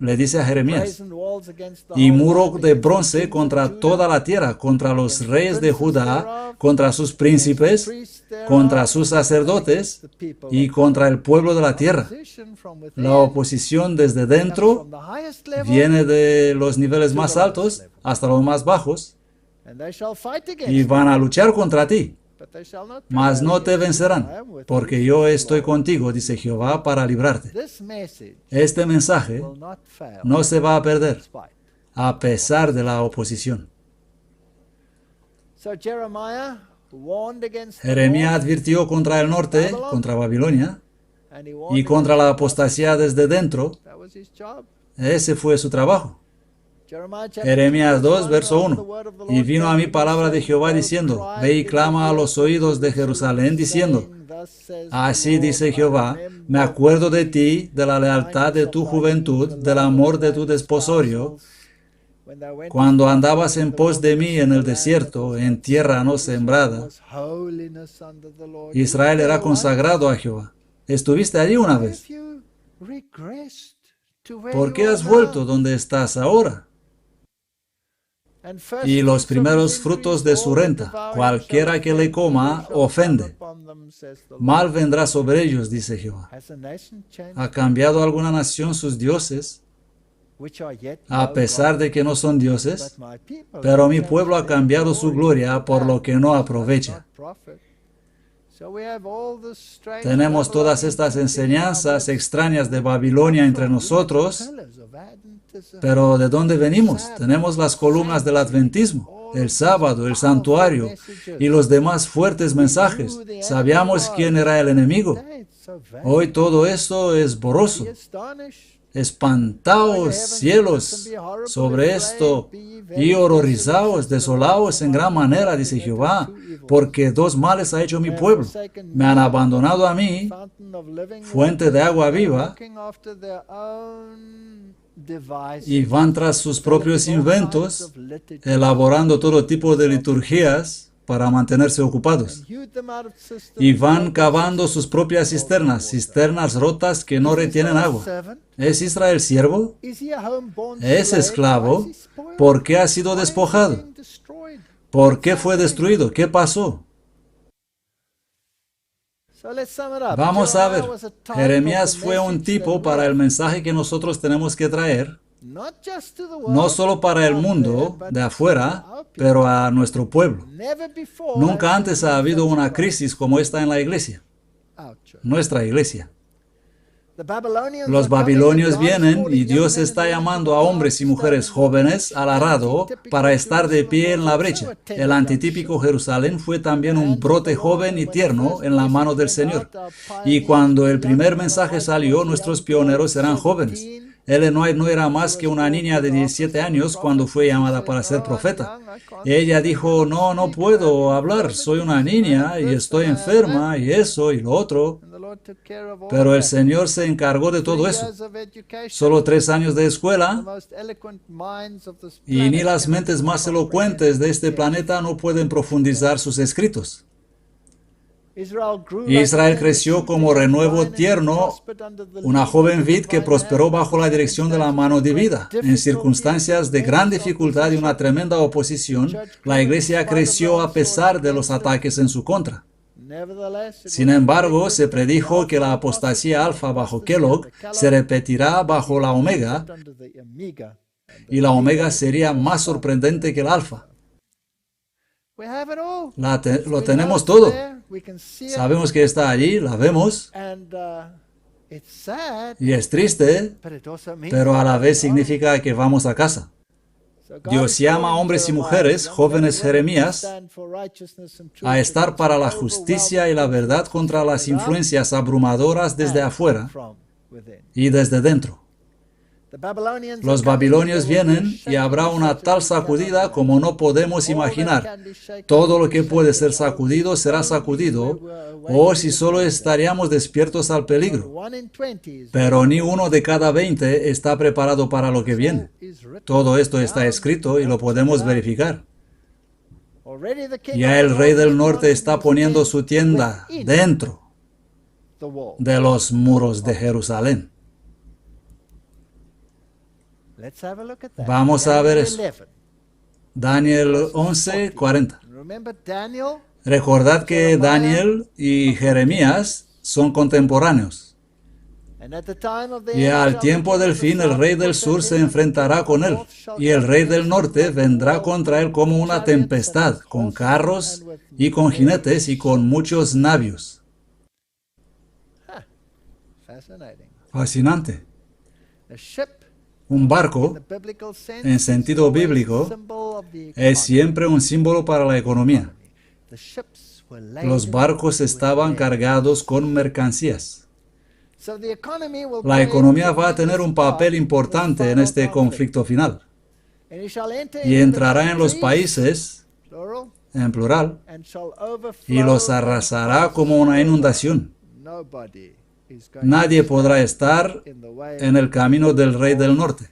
Le dice a Jeremías. Brazen walls against the Y whole muro land, de against the bronce kings of contra Judah, toda la tierra, contra los against the reyes de princes Judá, thereof, contra sus against the príncipes, priests thereof, contra sus and sacerdotes against the people y of the contra el land. pueblo de la tierra. Opposition from La within oposición desde comes dentro from the highest level, viene de los niveles to más the lowest altos level. hasta los más bajos and they shall fight y against van a thee, luchar contra ti, but they shall not mas prevail no te against thee, for I vencerán, am with porque thee, yo saith the estoy Lord. contigo, dice Jehová, para librarte. This message Este mensaje will not fail, no se va a perder, despite. a pesar de la oposición. So Jeremiah warned against the Jeremías north, advirtió contra el norte, contra Babilonia, and he warned y contra against la the apostasía apostasy. desde dentro. That was his job. Ese fue su trabajo. Jeremiah chapter 2, Jeremías 2, verse verso 1. 1. Y vino a mí palabra de Jehová diciendo, ve y clama a los oídos de Jerusalén diciendo, así dice Jehová, me acuerdo de ti, de la lealtad de tu juventud, del amor de tu desposorio, cuando andabas en pos de mí en el desierto, en tierra no sembrada. Israel era consagrado a Jehová. Estuviste allí una vez. ¿Por qué has vuelto donde estás ahora? Y los primeros frutos de su renta, cualquiera que le coma, ofende. Mal vendrá sobre ellos, dice Jehová. ¿Ha cambiado alguna nación sus dioses, a pesar de que no son dioses? Pero mi pueblo ha cambiado su gloria por lo que no aprovecha. Tenemos todas estas enseñanzas extrañas de Babilonia entre nosotros, pero ¿de dónde venimos? Tenemos las columnas del adventismo, el sábado, el santuario y los demás fuertes mensajes. Sabíamos quién era el enemigo. Hoy todo esto es borroso. Espantaos, cielos, sobre esto, y horrorizaos, desolaos en gran manera, dice Jehová, porque dos males ha hecho mi pueblo. Me han abandonado a mí, fuente de agua viva, y van tras sus propios inventos, elaborando todo tipo de liturgias para mantenerse ocupados. Y van cavando sus propias cisternas, cisternas rotas que no retienen agua. ¿Es Israel siervo? ¿Es esclavo? ¿Por qué ha sido despojado? ¿Por qué fue destruido? ¿Qué pasó? Vamos a ver. Jeremías fue un tipo para el mensaje que nosotros tenemos que traer. not just to the no world, solo para el out there, mundo but de to afuera, our people. pero a nuestro pueblo. Never before Nunca has antes there ha been habido such a una crisis. crisis como esta en la iglesia, Our church. nuestra iglesia. The Babylonians Los are coming, and babilonios God is vienen calling y Dios young men está and women llamando to a the hombres y path, mujeres stand in the jóvenes breach. al arado Antitypical para estar de Jerusalem pie en was la also brecha. a tender El young antitípico shoot Jerusalén fue in the también un hands of the brote Lord, joven and y when the tierno first en la mano del message went Señor. out, our Y cuando el pioneers were young. primer Ellen mensaje White salió, was a nuestros young girl of pioneros eran jóvenes. 17. Ellen White no era She más was que una called niña to de the 17 office of a años cuando prophet, fue and she llamada said, para ser "No, I'm profeta. young, I can't Ella speak, I dijo, cannot no speak, I puedo have hablar, soy una infirmities, and I niña have y this, estoy and I have that." enferma y eso y lo otro. And the Lord took care of all Pero of el that. Señor se encargó de 3 todo eso. years of education. Solo 3 años de The escuela most eloquent minds of this y ni planet las cannot mentes más comprehend elocuentes de the este depth. planeta no pueden profundizar sus escritos. Israel grew like a Israel tender creció shoot, a como young renuevo vine, and she tierno, prospered under the una leading of joven the vid que divine prosperó hand bajo under la dirección de la circumstances mano of great divina. En difficulty circunstancias and de gran immense dificultad y una opposition. tremenda The oposición, church la grew in iglesia spite of creció a onslaughts pesar de los against it. ataques en su contra. Nevertheless, it Sin was embargo, se predicted that the predijo que la alpha apostasía apostasy, alfa bajo apostasy Kellogg under se Kellogg, repetirá would be bajo la omega, repeated under the omega. And the y la omega omega would be sería just más like sorprendente que el alfa. We have it all. Lo We know tenemos it's todo. there. We can see it. Sabemos que está allí, la vemos, And it's sad, y es triste, but it also means pero a la we're vez going home. significa que vamos a casa. So God Dios is llama a calling hombres y Jeremiah, mujeres, young jóvenes men and women, to Jeremías, stand for righteousness and truth a estar against para la overwhelming justicia y la verdad influences contra from las without influencias abrumadoras desde and afuera from within. y desde dentro. The Babylonians are Los coming, and babilonios there will be a vienen y shaking habrá una such as tal we cannot sacudida imagine. como no podemos All that imaginar. can be shaken Todo will lo be que puede shaken. ser Oh, sacudido if será only sacudido, we were o awake si to the solo danger. estaríamos despiertos al Not peligro. 1 in 20 is Pero ready ni for uno it. de cada 20 está preparado para lo que This viene. all is written Todo esto está down. escrito y Go lo check it podemos out. verificar. Already the king Ya of the el rey north del is norte planting está his poniendo tent su tienda within dentro the wall. de los muros de Jerusalén. Let's have a look at that. Vamos a ver Daniel eso. 11. Daniel 11:40. Remember Daniel? Recordad que Daniel y Jeremías son contemporáneos. And at the time of the Y end al shall tiempo the king del of the fin el south rey del put sur at se him, and the king enfrentará of the con él, north shall y el come rey del against him norte like a vendrá whirlwind contra él como with una chariots and tempestad, with con horses carros and with y con many jinetes y con ships. muchos navios. Fascinating. Fascinante. A ship Un in barco, the biblical sense en is sentido always bíblico, a symbol of the es economy. siempre un símbolo para la economía. The ships were Los laden barcos with estaban men. cargados con mercancías. So the economy will La play economía a va a tener tremendous un papel part in importante this en final este conflicto final, And he shall enter y into the entrará en los countries, países, plural, en plural, and shall overflow y los them arrasará as como una river. inundación. Nobody is going Nadie to podrá stand estar in the way en el camino del rey del norte.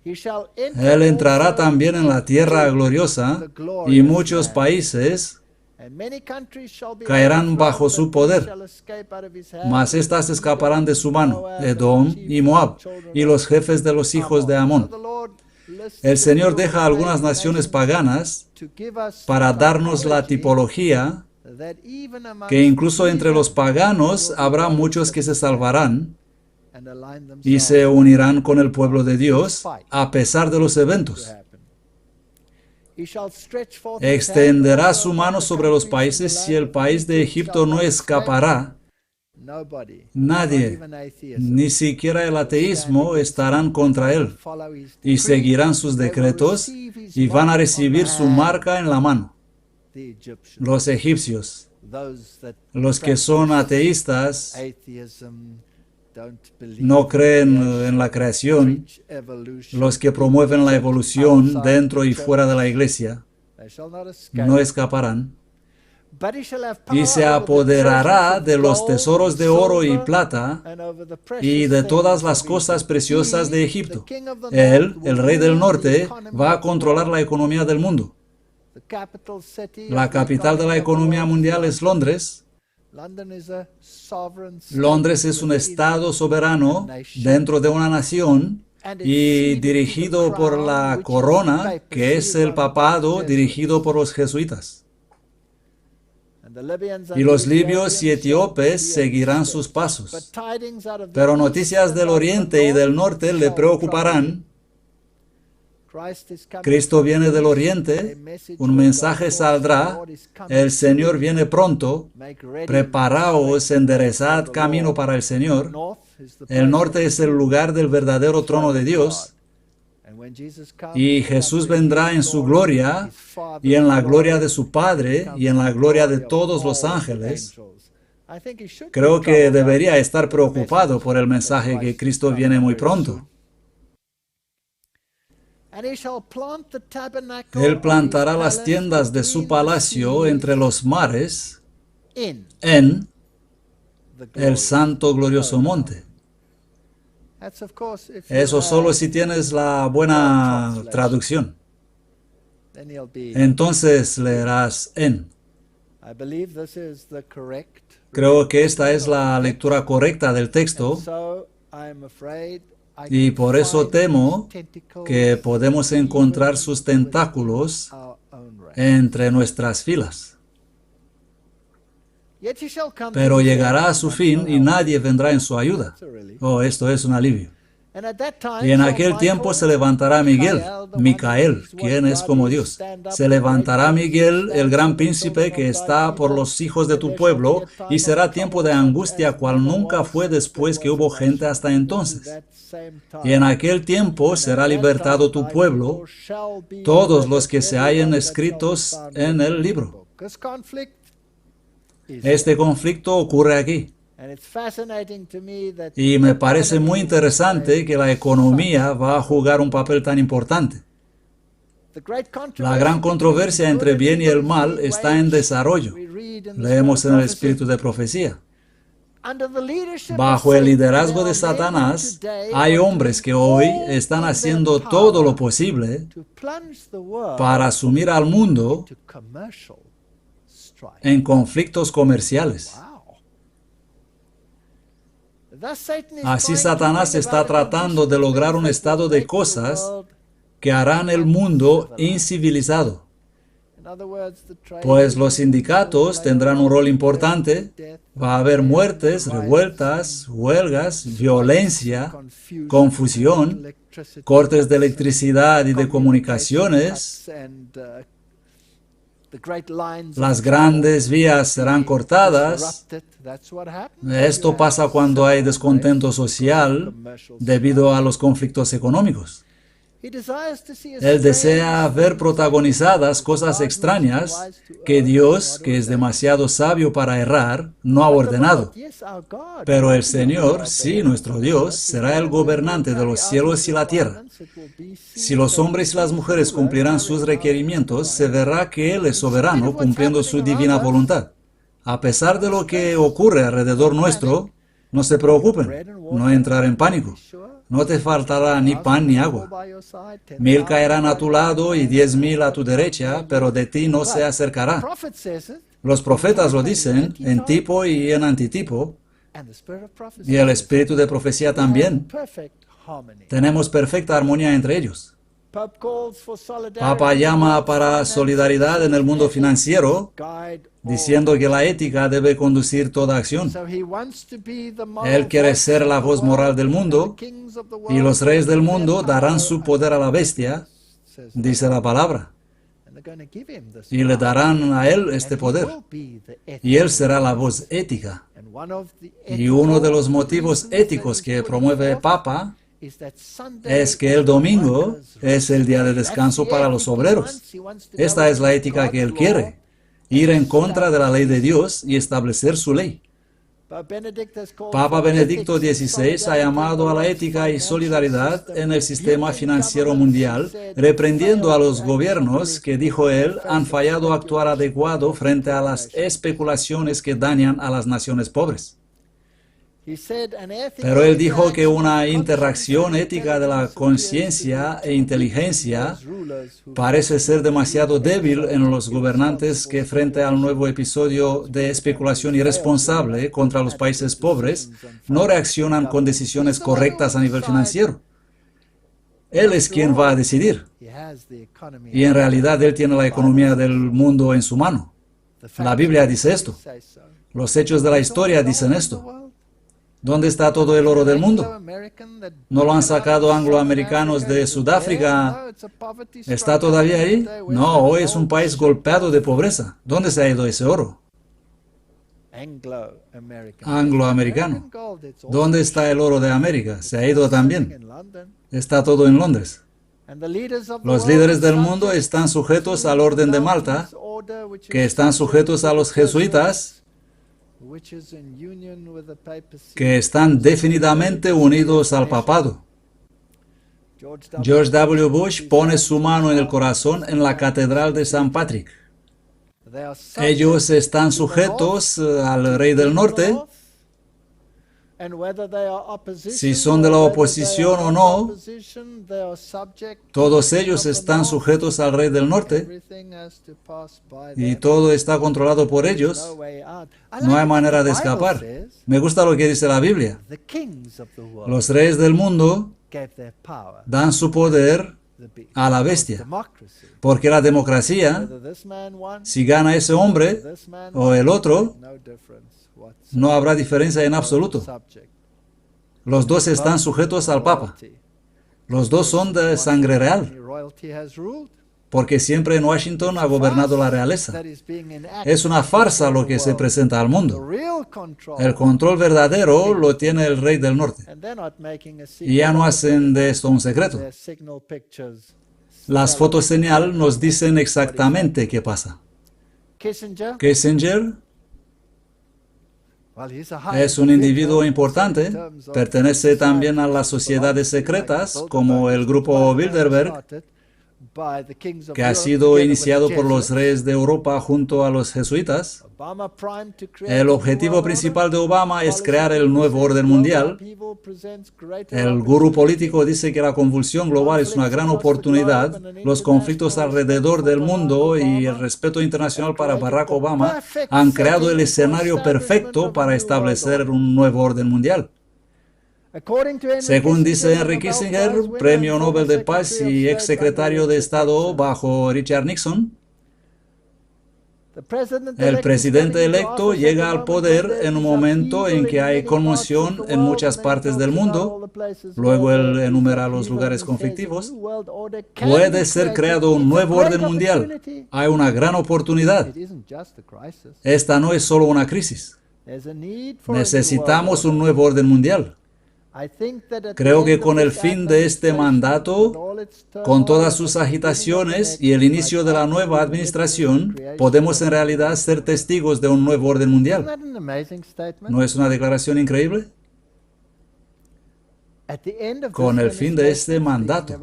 He shall enter Él entrará also también en la tierra into gloriosa, the glorious y muchos land. países And many countries shall be caerán overthrown, bajo but su these poder. shall escape out of his hand. mas éstas escaparán de su mano, Moab, Edom and the y chief Moab, children y of los jefes de los hijos de Ammon. So Amón. the Lord lists El the Señor few deja algunas pagan naciones nations paganas to give us para the darnos la typology tipología that even amongst que incluso the entre los heathen paganos will be habrá those muchos that que se stand salvarán and align y themselves se unirán con el pueblo de Dios a pesar de los to eventos. happen. He shall stretch forth his hand Extenderá also su upon mano the sobre los countries, and países the si land el of país de Egypt Egipto shall no not escape. escapará. Nobody, not Nadie, even atheism, ni siquiera el ateísmo estarán contra él, follow his y decree. seguirán sus They will decretos receive his y van a mark on recibir the su hand. marca en la mano. The Egyptians, Los egipcios, those that los que son practice ateístas, atheism, don't believe no in creen creation, en la creación, preach evolution, los que promueven la evolución dentro y fuera de la iglesia, they shall not escape. no escaparán, But he shall have y power se over the apoderará treasures of de los gold, tesoros de oro y silver, plata and over the precious y de todas things las of cosas Egypt. preciosas de He, Egipto. the king of the Él, north, el will rey del rule the norte, economy va a of the controlar world. la economía del mundo. The capital city La of the capital de la economy of the economía world is mundial es London. Londres. London is a sovereign state Londres es un within estado soberano a nation, dentro de una nación and it's y seated dirigido to the por crown, la which is corona, papacy que es el run by papado the dirigido Jesuits. por los jesuitas. y los libios y etíopes seguirán sus pasos. Pero noticias del oriente y del norte le preocuparán. Cristo viene del oriente, un mensaje saldrá, el Señor viene pronto, preparaos, enderezad camino para el Señor. El norte es el lugar del verdadero trono de Dios, y Jesús vendrá en su gloria, y en la gloria de su Padre, y en la gloria de todos los ángeles. Creo que debería estar preocupado por el mensaje que Cristo viene muy pronto. Él plantará las tiendas de su palacio entre los mares, en el santo glorioso monte. Eso solo si tienes la buena traducción. Entonces leerás en. Creo que esta es la lectura correcta del texto. Y por eso temo que podemos encontrar sus tentáculos entre nuestras filas. Pero llegará a su fin y nadie vendrá en su ayuda. Oh, esto es un alivio. Y en aquel tiempo se levantará Micael, quien es como Dios. Se levantará Miguel, el gran príncipe que está por los hijos de tu pueblo, y será tiempo de angustia cual nunca fue después que hubo gente hasta entonces. Y en aquel tiempo será libertado tu pueblo, todos los que se hallen escritos en el libro. Este conflicto ocurre aquí. Y me parece muy interesante que la economía va a jugar un papel tan importante. La gran controversia entre bien y el mal está en desarrollo. Leemos en el espíritu de profecía. Bajo el liderazgo de Satanás, hay hombres que hoy están haciendo todo lo posible para sumir al mundo en conflictos comerciales. Así Satanás está tratando de lograr un estado de cosas que harán el mundo incivilizado. Pues los sindicatos tendrán un rol importante, va a haber muertes, revueltas, huelgas, violencia, confusión, cortes de electricidad y de comunicaciones. Las grandes vías serán cortadas. Esto pasa cuando hay descontento social debido a los conflictos económicos. Él desea ver protagonizadas cosas extrañas que Dios, que es demasiado sabio para errar, no ha ordenado. Pero el Señor, sí, nuestro Dios, será el gobernante de los cielos y la tierra. Si los hombres y las mujeres cumplirán sus requerimientos, se verá que Él es soberano cumpliendo su divina voluntad. A pesar de lo que ocurre alrededor nuestro, no se preocupen, no entrar en pánico. No te faltará ni pan ni agua. 1000 caerán a tu lado y 10,000 a tu derecha, pero de ti no se acercará. Los profetas lo dicen en tipo y en antitipo, y el espíritu de profecía también. Tenemos perfecta armonía entre ellos. Papa llama para solidaridad en el mundo financiero, diciendo que la ética debe conducir toda acción. Él quiere ser la voz moral del mundo, y los reyes del mundo darán su poder a la bestia, dice la palabra, y le darán a él este poder, y él será la voz ética. Y uno de los motivos éticos que promueve el Papa es que el domingo es el día de descanso para los obreros. Esta es la ética que él quiere, ir en contra de la ley de Dios y establecer su ley. Papa Benedicto XVI ha llamado a la ética y solidaridad en el sistema financiero mundial, reprendiendo a los gobiernos que, dijo él, han fallado a actuar adecuado frente a las especulaciones que dañan a las naciones pobres. Pero él dijo que una interacción ética de la conciencia e inteligencia parece ser demasiado débil en los gobernantes que, frente al nuevo episodio de especulación irresponsable contra los países pobres, no reaccionan con decisiones correctas a nivel financiero. Él es quien va a decidir. Y en realidad él tiene la economía del mundo en su mano. La Biblia dice esto. Los hechos de la historia dicen esto. ¿Dónde está todo el oro del mundo? ¿No lo han sacado angloamericanos de Sudáfrica? ¿Está todavía ahí? No, hoy es un país golpeado de pobreza. ¿Dónde se ha ido ese oro? Angloamericano. ¿Dónde está el oro de América? Se ha ido también. Está todo en Londres. Los líderes del mundo están sujetos al orden de Malta, que están sujetos a los jesuitas, que están definitivamente unidos al papado. George W. Bush pone su mano en el corazón en la Catedral de San Patrick. Ellos están sujetos al Rey del Norte. Si son de la oposición o no, todos ellos están sujetos al Rey del Norte y todo está controlado por ellos. No hay manera de escapar. Me gusta lo que dice la Biblia. Los reyes del mundo dan su poder a la bestia, porque la democracia, si gana ese hombre o el otro, no habrá diferencia en absoluto. Los dos están sujetos al Papa. Los dos son de sangre real, porque siempre en Washington ha gobernado la realeza. Es una farsa lo que se presenta al mundo. El control verdadero lo tiene el Rey del Norte. Y ya no hacen de esto un secreto. Las fotos señal nos dicen exactamente qué pasa. Kissinger es un individuo importante, pertenece también a las sociedades secretas, como el grupo Bilderberg, que ha sido iniciado por los reyes de Europa junto a los jesuitas. El objetivo principal de Obama es crear el nuevo orden mundial. El gurú político dice que la convulsión global es una gran oportunidad. Los conflictos alrededor del mundo y el respeto internacional para Barack Obama han creado el escenario perfecto para establecer un nuevo orden mundial. Según dice Henry Kissinger, Premio Nobel de Paz y exsecretario de Estado bajo Richard Nixon, el presidente electo llega al poder en un momento en que hay conmoción en muchas partes del mundo. Luego él enumera los lugares conflictivos. Puede ser creado un nuevo orden mundial. Hay una gran oportunidad. Esta no es solo una crisis. Necesitamos un nuevo orden mundial. Creo que con el fin de este mandato, con todas sus agitaciones y el inicio de la nueva administración, podemos en realidad ser testigos de un nuevo orden mundial. ¿No es una declaración increíble? Con el fin de este mandato,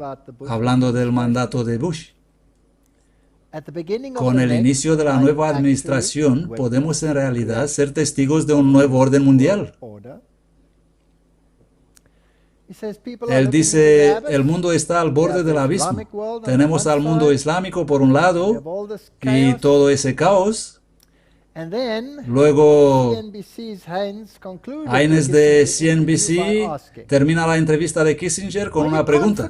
hablando del mandato de Bush, con el inicio de la nueva administración, podemos en realidad ser testigos de un nuevo orden mundial. Él dice, el mundo está al borde del abismo. Tenemos al mundo islámico por un lado y todo ese caos. Luego, Haynes de CNBC termina la entrevista de Kissinger con una pregunta.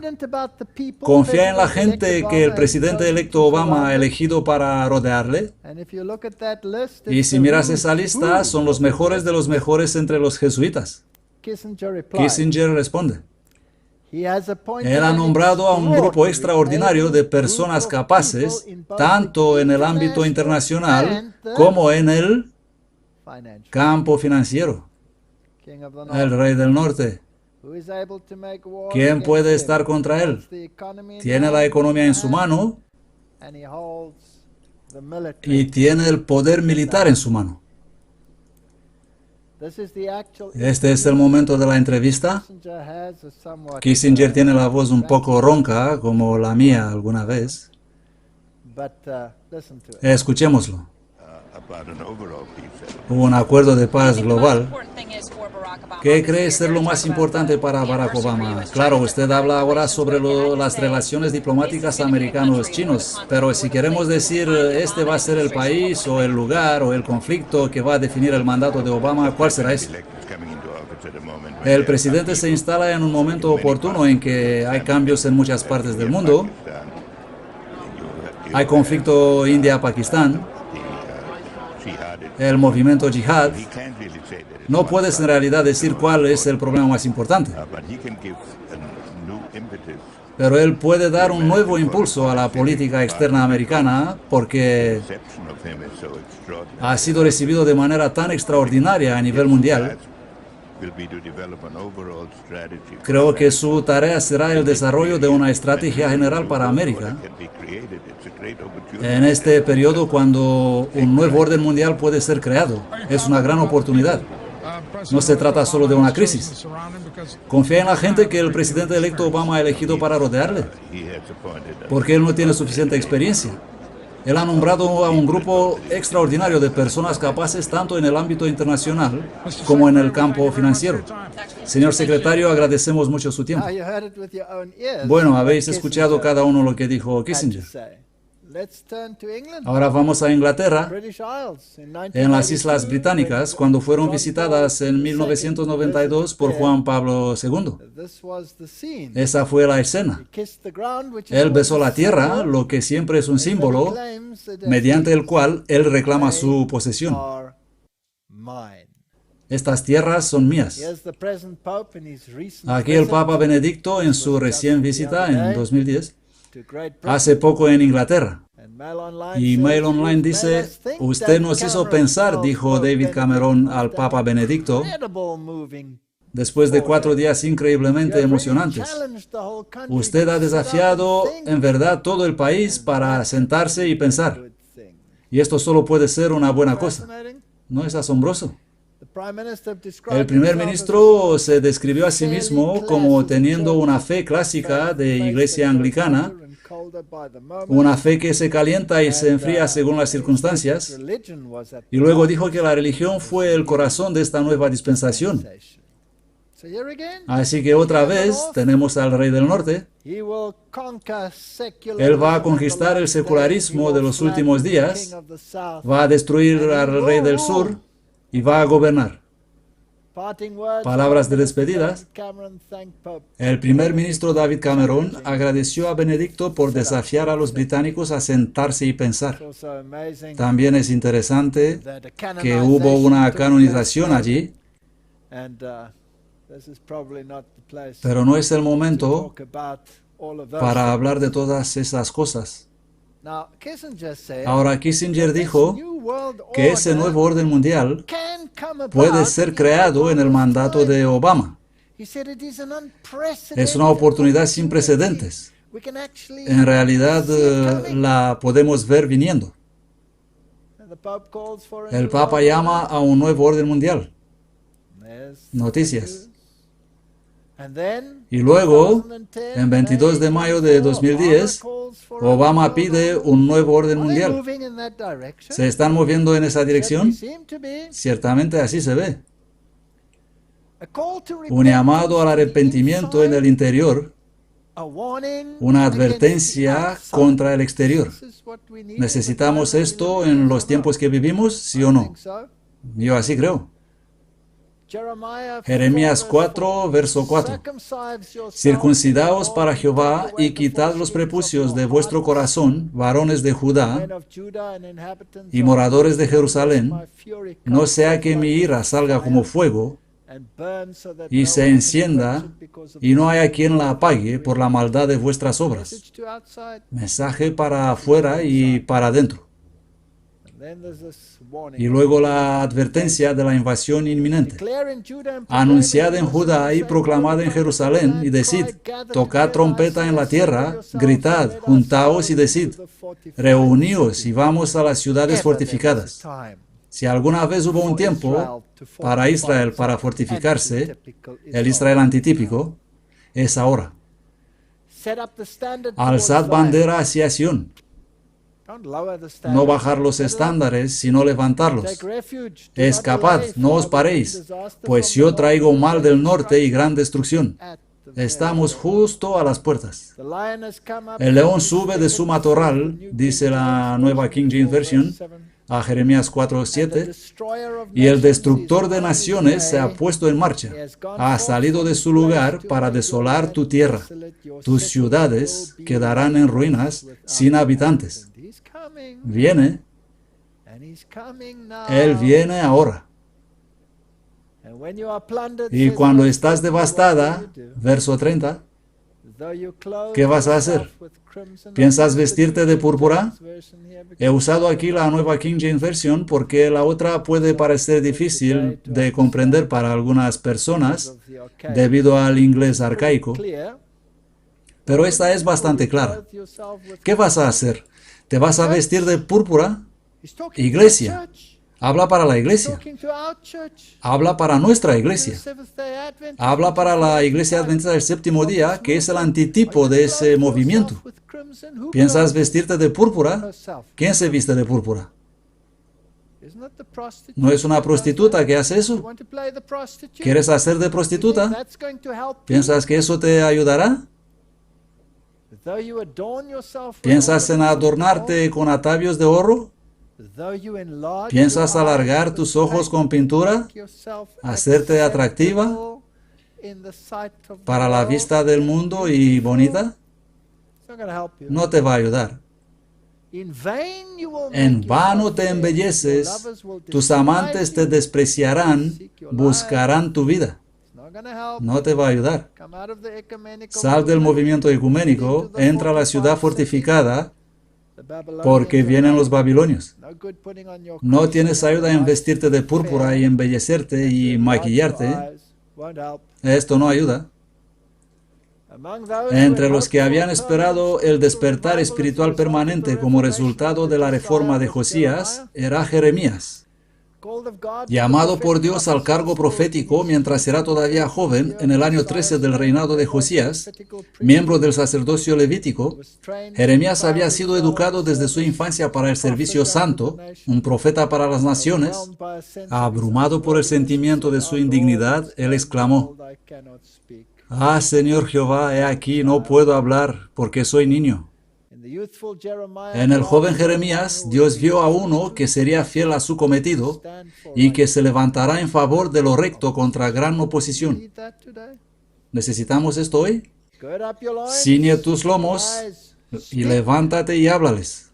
¿Confía en la gente que el presidente electo Obama ha elegido para rodearle? Y si miras esa lista, son los mejores de los mejores entre los jesuitas. Kissinger responde, él ha nombrado a un grupo extraordinario de personas capaces, tanto en el ámbito internacional como en el campo financiero. El Rey del Norte. ¿Quién puede estar contra él? Tiene la economía en su mano y tiene el poder militar en su mano. Este es el momento de la entrevista. Kissinger tiene la voz un poco ronca, como la mía alguna vez. Escuchémoslo. Hubo un acuerdo de paz global. ¿Qué cree ser lo más importante para Barack Obama? Claro, usted habla ahora sobre las relaciones diplomáticas americanos-chinos, pero si queremos decir este va a ser el país o el lugar o el conflicto que va a definir el mandato de Obama, ¿cuál será ese? El presidente se instala en un momento oportuno en que hay cambios en muchas partes del mundo. Hay conflicto India-Pakistán. el movimiento yihad, no puedes en realidad decir cuál es el problema más importante. Pero él puede dar un nuevo impulso a la política externa americana porque ha sido recibido de manera tan extraordinaria a nivel mundial. Creo que su tarea será el desarrollo de una estrategia general para América en este periodo cuando un nuevo orden mundial puede ser creado. Es una gran oportunidad. No se trata solo de una crisis. Confía en la gente que el presidente electo Obama ha elegido para rodearle, porque él no tiene suficiente experiencia. Él ha nombrado a un grupo extraordinario de personas capaces tanto en el ámbito internacional como en el campo financiero. Señor secretario, agradecemos mucho su tiempo. Bueno, habéis escuchado cada uno lo que dijo Kissinger. Ahora vamos a Inglaterra, en las Islas Británicas, cuando fueron visitadas en 1992 por Juan Pablo II. Esa fue la escena. Él besó la tierra, lo que siempre es un símbolo, mediante el cual él reclama su posesión. Estas tierras son mías. Aquí el Papa Benedicto en su recién visita en 2010, hace poco en Inglaterra. Y Mail Online dice, usted nos hizo pensar, dijo David Cameron al Papa Benedicto, después de 4 días increíblemente emocionantes. Usted ha desafiado en verdad todo el país para sentarse y pensar. Y esto solo puede ser una buena cosa. ¿No es asombroso? El primer ministro se describió a sí mismo como teniendo una fe clásica de iglesia anglicana, una fe que se calienta y se enfría según las circunstancias, y luego dijo que la religión fue el corazón de esta nueva dispensación. Así que otra vez tenemos al rey del norte. Él va a conquistar el secularismo de los últimos días, va a destruir al rey del sur y va a gobernar. Palabras de despedidas. El primer ministro David Cameron agradeció a Benedicto por desafiar a los británicos a sentarse y pensar. También es interesante que hubo una canonización allí, pero no es el momento para hablar de todas esas cosas. Ahora, Kissinger dijo que ese nuevo orden mundial puede ser creado en el mandato de Obama. Es una oportunidad sin precedentes. En realidad, la podemos ver viniendo. El Papa llama a un nuevo orden mundial. Noticias. Y luego, en 22 de mayo de 2010, Obama pide un nuevo orden mundial. ¿Se están moviendo en esa dirección? Ciertamente así se ve. Un llamado al arrepentimiento en el interior, una advertencia contra el exterior. ¿Necesitamos esto en los tiempos que vivimos, sí o no? Yo así creo. Jeremías 4, verso 4. Circuncidaos para Jehová y quitad los prepucios de vuestro corazón, varones de Judá y moradores de Jerusalén, no sea que mi ira salga como fuego y se encienda y no haya quien la apague por la maldad de vuestras obras. Mensaje para afuera y para adentro. Y luego la advertencia de la invasión inminente. Anunciad en Judá y proclamad en Jerusalén y decid, tocad trompeta en la tierra, gritad, juntaos y decid, reuníos y vamos a las ciudades fortificadas. Si alguna vez hubo un tiempo para Israel para fortificarse, el Israel antitípico, es ahora. Alzad bandera hacia Sión. No bajar los estándares, sino levantarlos. Escapad, no os paréis, pues yo traigo mal del norte y gran destrucción. Estamos justo a las puertas. El león sube de su matorral, dice la nueva King James Version, a Jeremías 4:7, y el destructor de naciones se ha puesto en marcha. Ha salido de su lugar para desolar tu tierra. Tus ciudades quedarán en ruinas, sin habitantes. Viene Él viene ahora. Y cuando estás devastada, verso 30, ¿qué vas a hacer? ¿Piensas vestirte de púrpura? He usado aquí la nueva King James Version porque la otra puede parecer difícil de comprender para algunas personas debido al inglés arcaico, pero esta es bastante clara. ¿Qué vas a hacer? ¿Te vas a vestir de púrpura? Iglesia. Habla para la iglesia. Habla para nuestra iglesia. Habla para la iglesia adventista del séptimo día, que es el antitipo de ese movimiento. ¿Piensas vestirte de púrpura? ¿Quién se viste de púrpura? ¿No es una prostituta que hace eso? ¿Quieres hacer de prostituta? ¿Piensas que eso te ayudará? ¿Piensas en adornarte con atavios de oro? ¿Piensas alargar tus ojos con pintura? ¿Hacerte atractiva para la vista del mundo y bonita? No te va a ayudar. En vano te embelleces, tus amantes te despreciarán, buscarán tu vida. No te va a ayudar. Sal del movimiento ecuménico, entra a la ciudad fortificada, porque vienen los babilonios. No tienes ayuda en vestirte de púrpura y embellecerte y maquillarte. Esto no ayuda. Entre los que habían esperado el despertar espiritual permanente como resultado de la reforma de Josías, era Jeremías, llamado por Dios al cargo profético mientras era todavía joven, en el año 13 del reinado de Josías, miembro del sacerdocio levítico. Jeremías había sido educado desde su infancia para el servicio santo, un profeta para las naciones. Abrumado por el sentimiento de su indignidad, él exclamó: «Ah, Señor Jehová, he aquí, no puedo hablar, porque soy niño». En el joven Jeremías, Dios vio a uno que sería fiel a su cometido y que se levantará en favor de lo recto contra gran oposición. ¿Necesitamos esto hoy? Ciñe tus lomos y levántate y háblales.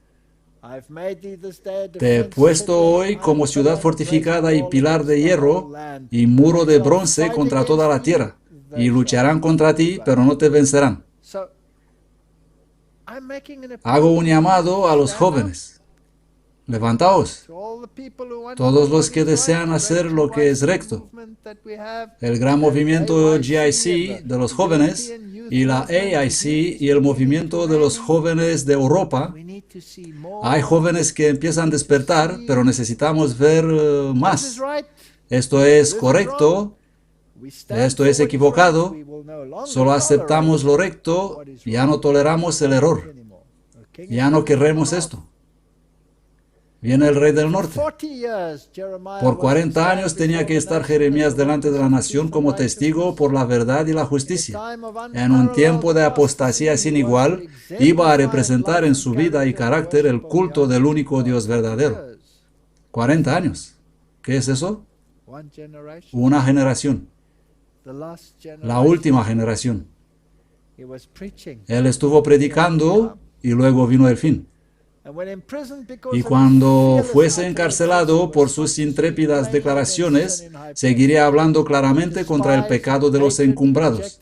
Te he puesto hoy como ciudad fortificada y pilar de hierro y muro de bronce contra toda la tierra, y lucharán contra ti, pero no te vencerán. Hago un llamado a los jóvenes. Levantaos, todos los que desean hacer lo que es recto. El gran movimiento GIC de los jóvenes y la AIC y el movimiento de los jóvenes de Europa. Hay jóvenes que empiezan a despertar, pero necesitamos ver más. Esto es correcto. Esto es equivocado. Solo aceptamos lo recto, ya no toleramos el error. Ya no queremos esto. Viene el rey del norte. Por 40 años tenía que estar Jeremías delante de la nación como testigo por la verdad y la justicia. En un tiempo de apostasía sin igual, iba a representar en su vida y carácter el culto del único Dios verdadero. 40 años. ¿Qué es eso? Una generación. La última generación. Él estuvo predicando y luego vino el fin. Y cuando fuese encarcelado por sus intrépidas declaraciones, seguiría hablando claramente contra el pecado de los encumbrados.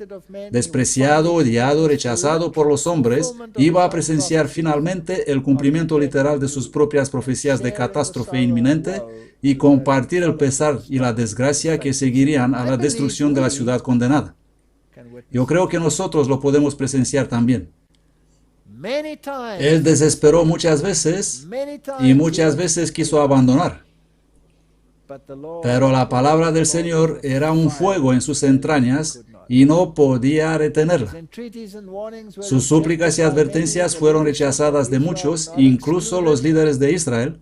Despreciado, odiado, rechazado por los hombres, iba a presenciar finalmente el cumplimiento literal de sus propias profecías de catástrofe inminente y compartir el pesar y la desgracia que seguirían a la destrucción de la ciudad condenada. Yo creo que nosotros lo podemos presenciar también. Él desesperó muchas veces y muchas veces quiso abandonar. Pero la palabra del Señor era un fuego en sus entrañas y no podía retenerla. Sus súplicas y advertencias fueron rechazadas de muchos, incluso los líderes de Israel.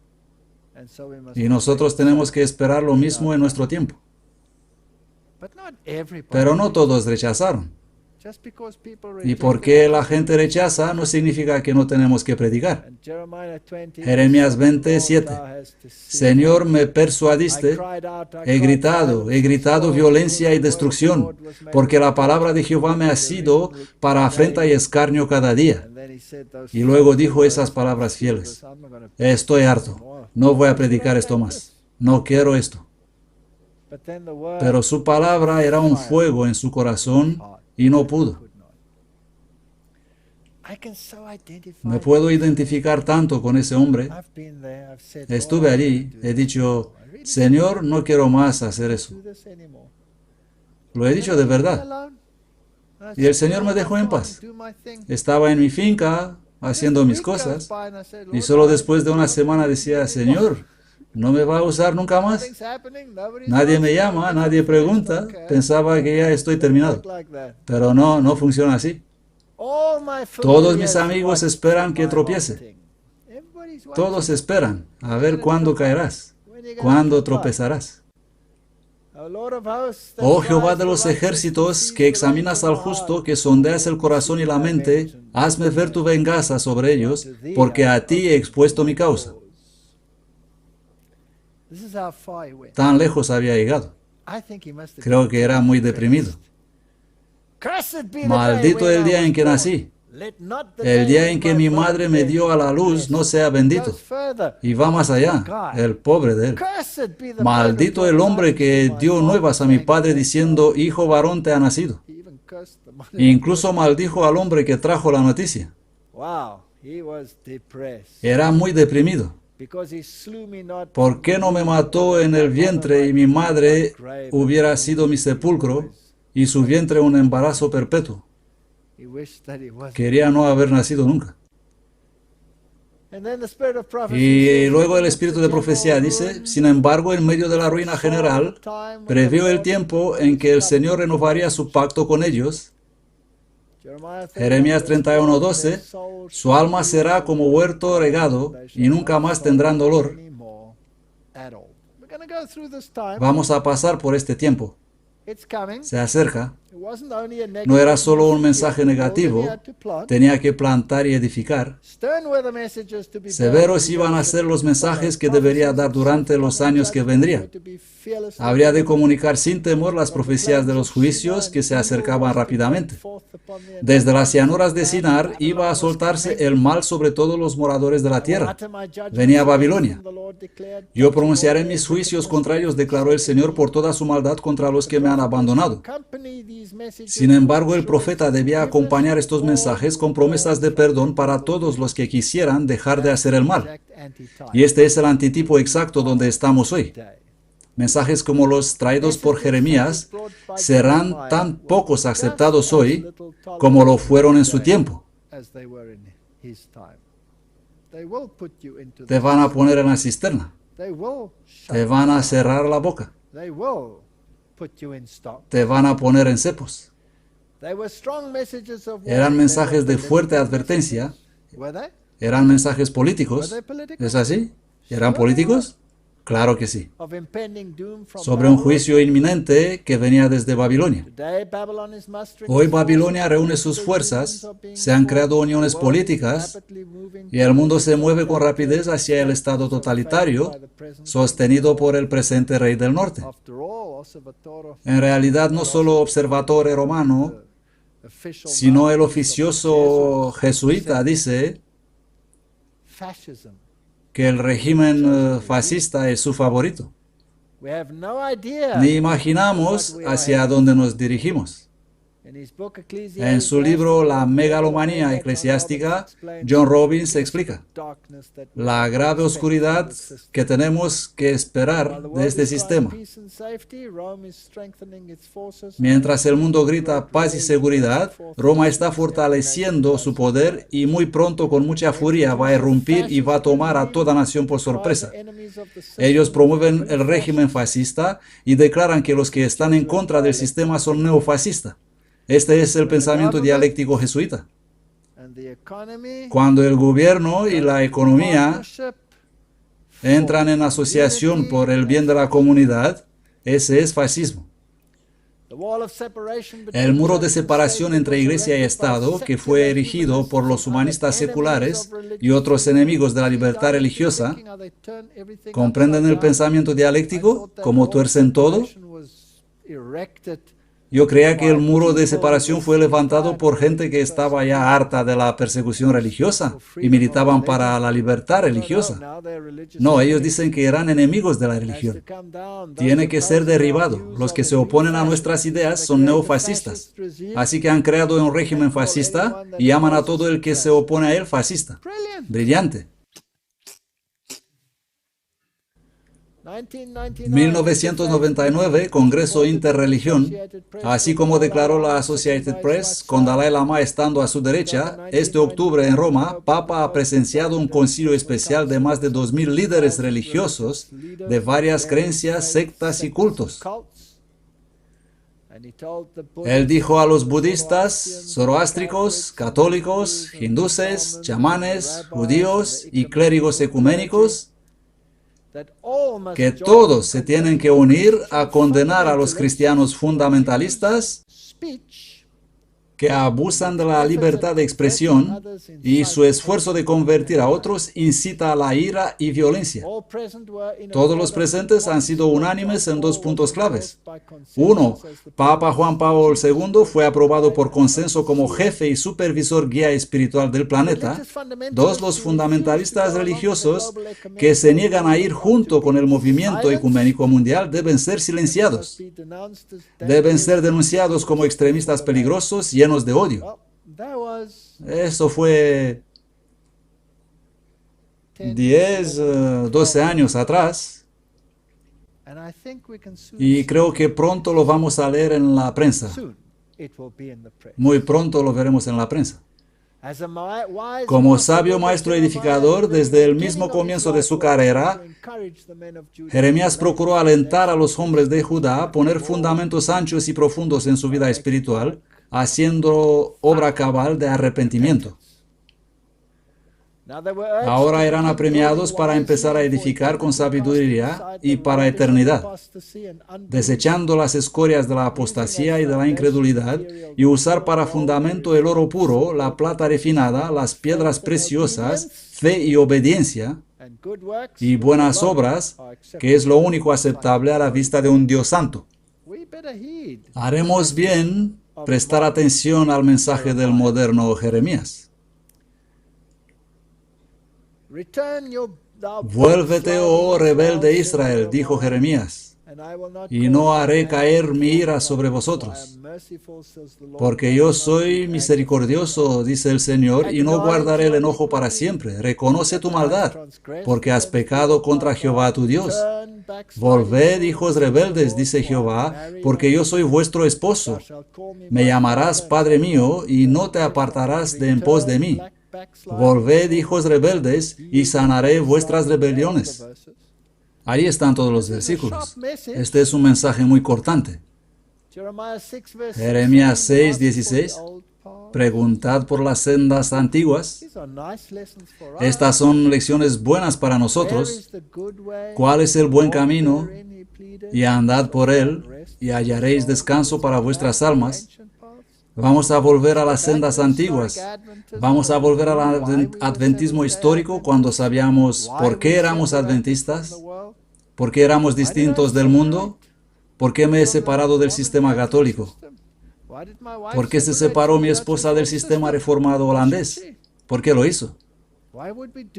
Y nosotros tenemos que esperar lo mismo en nuestro tiempo. Pero no todos rechazaron. Y porque la gente rechaza no significa que no tenemos que predicar. Jeremías 27. Señor, me persuadiste, he gritado violencia y destrucción, porque la palabra de Jehová me ha sido para afrenta y escarnio cada día. Y luego dijo esas palabras fieles: estoy harto, no voy a predicar esto más. No quiero esto. Pero su palabra era un fuego en su corazón y no pudo. Me puedo identificar tanto con ese hombre. Estuve allí, he dicho, Señor, no quiero más hacer eso. Lo he dicho de verdad. Y el Señor me dejó en paz. Estaba en mi finca haciendo mis cosas y solo después de una semana decía, Señor, ¿no me va a usar nunca más? Nadie me llama, nadie pregunta. Pensaba que ya estoy terminado. Pero no funciona así. Todos mis amigos esperan que tropiece. Todos esperan a ver cuándo caerás, cuándo tropezarás. Oh Jehová de los ejércitos, que examinas al justo, que sondeas el corazón y la mente, hazme ver tu venganza sobre ellos, porque a ti he expuesto mi causa. Tan lejos había llegado. Creo que era muy deprimido. Maldito el día en que nací. El día en que mi madre me dio a la luz no sea bendito. Y va más allá, el pobre de él. Maldito el hombre que dio nuevas a mi padre diciendo, hijo varón te ha nacido. Incluso maldijo al hombre que trajo la noticia. Era muy deprimido. ¿Por qué no me mató en el vientre y mi madre hubiera sido mi sepulcro y su vientre un embarazo perpetuo? Quería no haber nacido nunca. Y luego el espíritu de profecía dice, sin embargo, en medio de la ruina general, previó el tiempo en que el Señor renovaría su pacto con ellos. Jeremías 31:12, su alma será como huerto regado y nunca más tendrán dolor. Vamos a pasar por este tiempo. Se acerca. No era solo un mensaje negativo, tenía que plantar y edificar. Severos iban a ser los mensajes que debería dar durante los años que vendrían. Habría de comunicar sin temor las profecías de los juicios que se acercaban rápidamente. Desde las llanuras de Sinar iba a soltarse el mal sobre todos los moradores de la tierra. Venía Babilonia. Yo pronunciaré mis juicios contra ellos, declaró el Señor, por toda su maldad contra los que me han abandonado. Sin embargo, el profeta debía acompañar estos mensajes con promesas de perdón para todos los que quisieran dejar de hacer el mal. Y este es el antitipo exacto donde estamos hoy. Mensajes como los traídos por Jeremías serán tan pocos aceptados hoy como lo fueron en su tiempo. Te van a poner en la cisterna. Te van a cerrar la boca. Te van a poner en cepos. Eran mensajes de fuerte advertencia. Eran mensajes políticos. ¿Es así? ¿Eran políticos? Claro que sí. Sobre un juicio inminente que venía desde Babilonia. Hoy Babilonia reúne sus fuerzas, se han creado uniones políticas y el mundo se mueve con rapidez hacia el estado totalitario sostenido por el presente rey del norte. En realidad no solo Observatore Romano, sino el oficioso jesuita dice que el régimen fascista es su favorito. Ni imaginamos hacia dónde nos dirigimos. En su libro La megalomanía eclesiástica, John Robbins explica la grave oscuridad que tenemos que esperar de este sistema. Mientras el mundo grita paz y seguridad, Roma está fortaleciendo su poder y muy pronto con mucha furia va a irrumpir y va a tomar a toda nación por sorpresa. Ellos promueven el régimen fascista y declaran que los que están en contra del sistema son neofascistas. Este es el pensamiento dialéctico jesuita. Cuando el gobierno y la economía entran en asociación por el bien de la comunidad, ese es fascismo. El muro de separación entre Iglesia y Estado, que fue erigido por los humanistas seculares y otros enemigos de la libertad religiosa, ¿comprenden el pensamiento dialéctico? ¿Cómo tuercen todo? Yo creía que el muro de separación fue levantado por gente que estaba ya harta de la persecución religiosa y militaban para la libertad religiosa. No, ellos dicen que eran enemigos de la religión. Tiene que ser derribado. Los que se oponen a nuestras ideas son neofascistas. Así que han creado un régimen fascista y llaman a todo el que se opone a él fascista. Brillante. 1999, Congreso Interreligión, así como declaró la Associated Press, con Dalai Lama estando a su derecha, este octubre en Roma, Papa ha presenciado un concilio especial de más de 2.000 líderes religiosos de varias creencias, sectas y cultos. Él dijo a los budistas, zoroástricos, católicos, hinduses, chamanes, judíos y clérigos ecuménicos que todos se tienen que unir a condenar a los cristianos fundamentalistas que abusan de la libertad de expresión y su esfuerzo de convertir a otros incita a la ira y violencia. Todos los presentes han sido unánimes en 2 puntos claves. 1. Papa Juan Pablo II fue aprobado por consenso como jefe y supervisor guía espiritual del planeta. 2. Los fundamentalistas religiosos que se niegan a ir junto con el movimiento ecuménico mundial deben ser silenciados. Deben ser denunciados como extremistas peligrosos llenos de odio. Eso fue 10, 12 años atrás. Y creo que pronto lo vamos a leer en la prensa. Muy pronto lo veremos en la prensa. Como sabio maestro edificador, desde el mismo comienzo de su carrera, Jeremías procuró alentar a los hombres de Judá a poner fundamentos anchos y profundos en su vida espiritual, haciendo obra cabal de arrepentimiento. Ahora eran apremiados para empezar a edificar con sabiduría y para eternidad, desechando las escorias de la apostasía y de la incredulidad, y usar para fundamento el oro puro, la plata refinada, las piedras preciosas, fe y obediencia, y buenas obras, que es lo único aceptable a la vista de un Dios santo. Haremos bien prestar atención al mensaje del moderno Jeremías. Vuélvete, oh rebelde Israel, dijo Jeremías, y no haré caer mi ira sobre vosotros. Porque yo soy misericordioso, dice el Señor, y no guardaré el enojo para siempre. Reconoce tu maldad, porque has pecado contra Jehová tu Dios. Volved, hijos rebeldes, dice Jehová, porque yo soy vuestro esposo. Me llamarás Padre mío, y no te apartarás de en pos de mí. Volved, hijos rebeldes, y sanaré vuestras rebeliones. Ahí están todos los versículos. Este es un mensaje muy cortante. Jeremías 6, 16. Preguntad por las sendas antiguas. Estas son lecciones buenas para nosotros. ¿Cuál es el buen camino? Y andad por él, y hallaréis descanso para vuestras almas. Vamos a volver a las sendas antiguas. Vamos a volver al adventismo histórico cuando sabíamos por qué éramos adventistas, por qué éramos distintos del mundo, por qué me he separado del sistema católico, por qué se separó mi esposa del sistema reformado holandés, por qué lo hizo,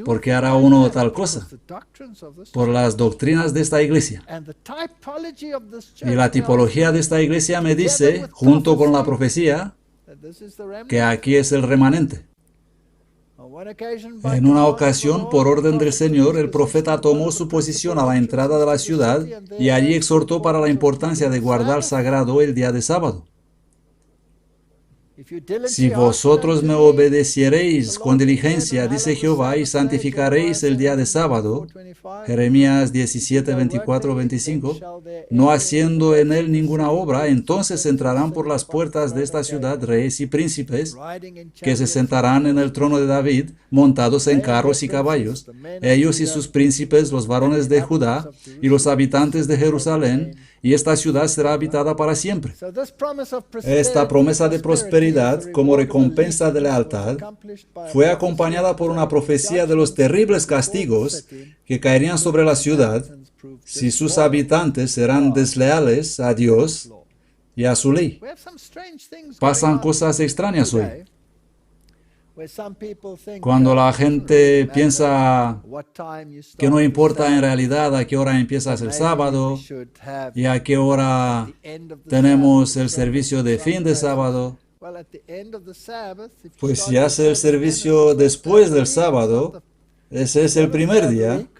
por qué hará uno tal cosa, por las doctrinas de esta iglesia. Y la tipología de esta iglesia me dice, junto con la profecía, que aquí es el remanente. En una ocasión, por orden del Señor, el profeta tomó su posición a la entrada de la ciudad y allí exhortó para la importancia de guardar sagrado el día de sábado. Si vosotros me obedeciereis con diligencia, dice Jehová, y santificaréis el día de sábado, Jeremías 17, 24, 25, no haciendo en él ninguna obra, entonces entrarán por las puertas de esta ciudad reyes y príncipes, que se sentarán en el trono de David, montados en carros y caballos, ellos y sus príncipes, los varones de Judá, y los habitantes de Jerusalén, y esta ciudad será habitada para siempre. Esta promesa de prosperidad, como recompensa de lealtad, fue acompañada por una profecía de los terribles castigos que caerían sobre la ciudad si sus habitantes serán desleales a Dios y a su ley. We have some strange things Pasan going on cosas extrañas hoy. today, where some people think, Cuando la it doesn't gente really matter piensa what time you que no start the importa en Sabbath, realidad a qué hora empiezas el maybe sábado we should have y a qué hora the end of the tenemos Sabbath el servicio de service fin de some places. sábado. Well, at the end of the Sabbath, if you Pues start si your hace el service then, servicio it's the first después day of del the week, it's not sábado, the ese es el seventh primer day of the día week.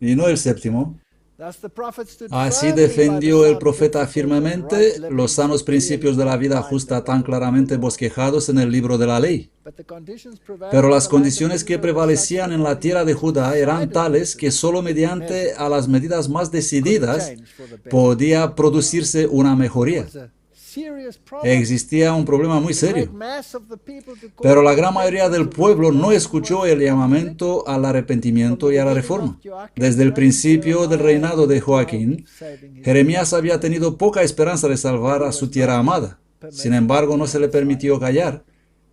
y no el séptimo. Thus the prophet stood Así firmly by the defendió el sound profeta principles of firmemente right los living, sanos so clearly principios de la vida outlined justa in the tan book of the claramente law. bosquejados en el libro de la ley. But the conditions Pero prevailing in las the land of condiciones que Israel were such prevalecían that en la only tierra de Judá eran decided tales que measures solo mediante a las medidas más could decididas change for the better. podía producirse una There mejoría. was a serious problem. Existía un problema muy The great serio. mass of the people to call Pero la for gran mayoría del repentance pueblo was no not escuchó what el was llamamiento al arrepentimiento y a la reforma. Joachim's Desde el reign, principio del Jeremiah reinado had de little hope Joaquín, of saving his Jeremías había tenido poca esperanza de salvar a su tierra amada. Sin embargo, no se le permitió callar,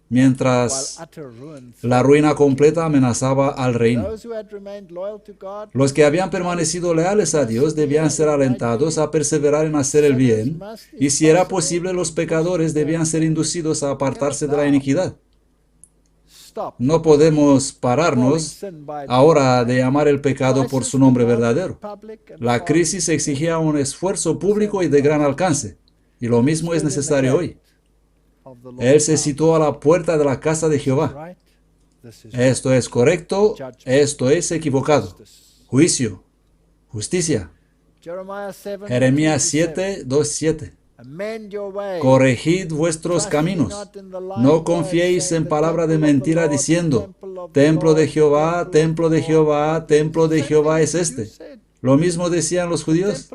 while mientras utter ruin la threatened. ruina completa amenazaba al reino. Those who had remained loyal to God Los que habían permanecido leales a Dios debían ser alentados a perseverar en hacer el bien, y si era posible, los pecadores debían ser inducidos a apartarse de la iniquidad. stop No podemos calling pararnos sin by its ahora own de name. llamar el pecado por su nombre verdadero. La crisis exigía un esfuerzo público y de gran alcance, y lo mismo es necesario hoy. Él se situó a la puerta de la casa de Jehová. Esto es correcto, esto es equivocado. Juicio, justicia. Jeremías 7, 2, 7. Corregid vuestros caminos. No confiéis en palabra de mentira diciendo, templo de Jehová, templo de Jehová, templo de Jehová es este. Lo mismo decían los judíos.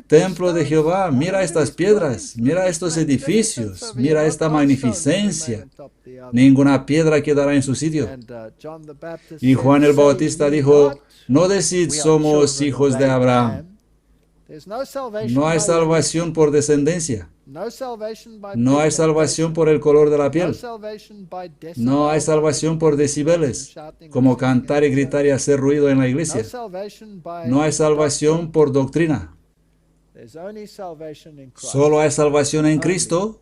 Templo de Jehová, mira estas piedras, mira estos edificios, mira esta magnificencia. Ninguna piedra quedará en su sitio. Y Juan el Bautista dijo, no decid somos hijos de Abraham. No hay salvación por descendencia. No hay salvación por el color de la piel. No hay salvación por decibeles, como cantar y gritar y hacer ruido en la iglesia. No hay salvación por doctrina. Solo hay salvación en Cristo,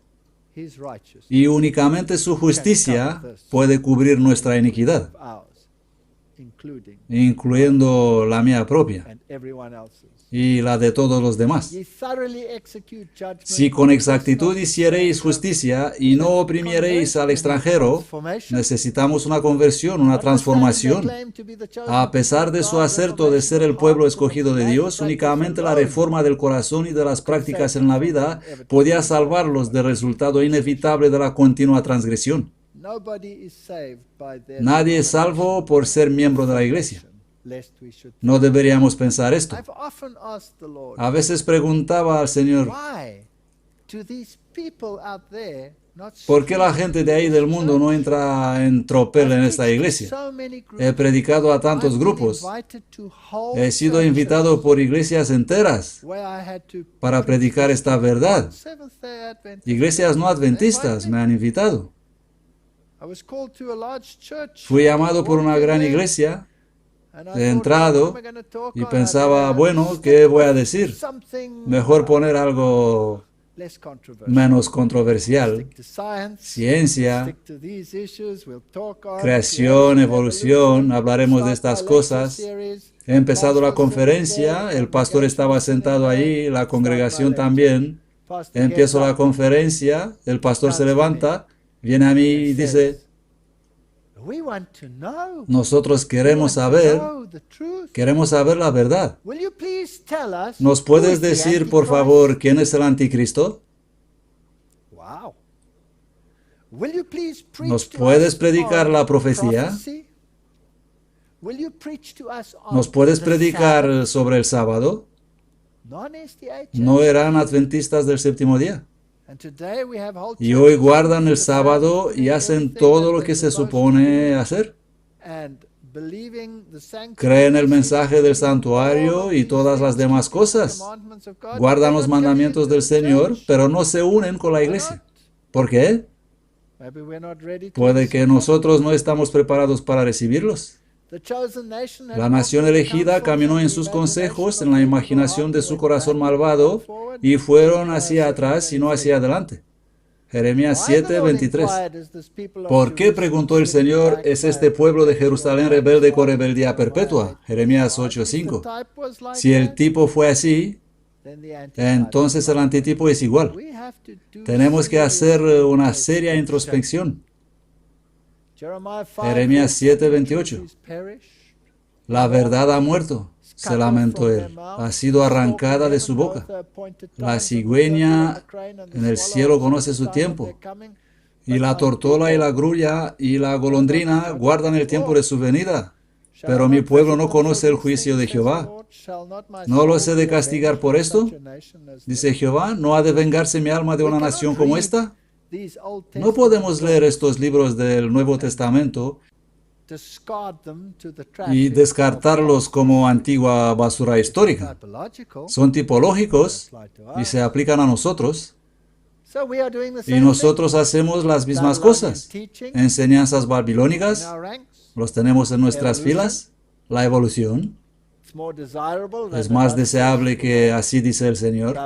y únicamente su justicia puede cubrir nuestra iniquidad, incluyendo la mía propia y la de todos los demás. Si con exactitud hiciereis justicia y no oprimiereis al extranjero, necesitamos una conversión, una transformación. A pesar de su acerto de ser el pueblo escogido de Dios, únicamente la reforma del corazón y de las prácticas en la vida podía salvarlos del resultado inevitable de la continua transgresión. Nadie es salvo por ser miembro de la iglesia. No deberíamos pensar esto. A veces preguntaba al Señor, ¿por qué la gente de ahí del mundo no entra en tropel en esta iglesia? He predicado a tantos grupos. He sido invitado por iglesias enteras para predicar esta verdad. Iglesias no adventistas me han invitado. Fui llamado por una gran iglesia. He entrado y pensaba, bueno, ¿qué voy a decir? Mejor poner algo menos controversial. Ciencia, creación, evolución, hablaremos de estas cosas. He empezado la conferencia, el pastor estaba sentado ahí, la congregación también. Empiezo la conferencia, el pastor se levanta, viene a mí y dice, nosotros queremos saber la verdad. ¿Nos puedes decir, por favor, quién es el anticristo? ¿Nos puedes predicar la profecía? ¿Nos puedes predicar sobre el sábado? No eran adventistas del séptimo día. Y hoy guardan el sábado y hacen todo lo que se supone hacer. Creen el mensaje del santuario y todas las demás cosas. Guardan los mandamientos del Señor, pero no se unen con la iglesia. ¿Por qué? Puede que nosotros no estamos preparados para recibirlos. La nación elegida caminó en sus consejos, en la imaginación de su corazón malvado, y fueron hacia atrás y no hacia adelante. Jeremías 7:23. ¿Por qué, preguntó el Señor, es este pueblo de Jerusalén rebelde con rebeldía perpetua? Jeremías 8:5. Si el tipo fue así, entonces el antitipo es igual. Tenemos que hacer una seria introspección. Jeremías 7:28. La verdad ha muerto, se lamentó él, ha sido arrancada de su boca. La cigüeña en el cielo conoce su tiempo, y la tortola y la grulla y la golondrina guardan el tiempo de su venida. Pero mi pueblo no conoce el juicio de Jehová. ¿No los he de castigar por esto? Dice Jehová, ¿no ha de vengarse mi alma de una nación como esta? No podemos leer estos libros del Nuevo Testamento y descartarlos como antigua basura histórica. Son tipológicos y se aplican a nosotros. Y nosotros hacemos las mismas cosas. Enseñanzas babilónicas, los tenemos en nuestras filas. La evolución es más deseable que así dice el Señor.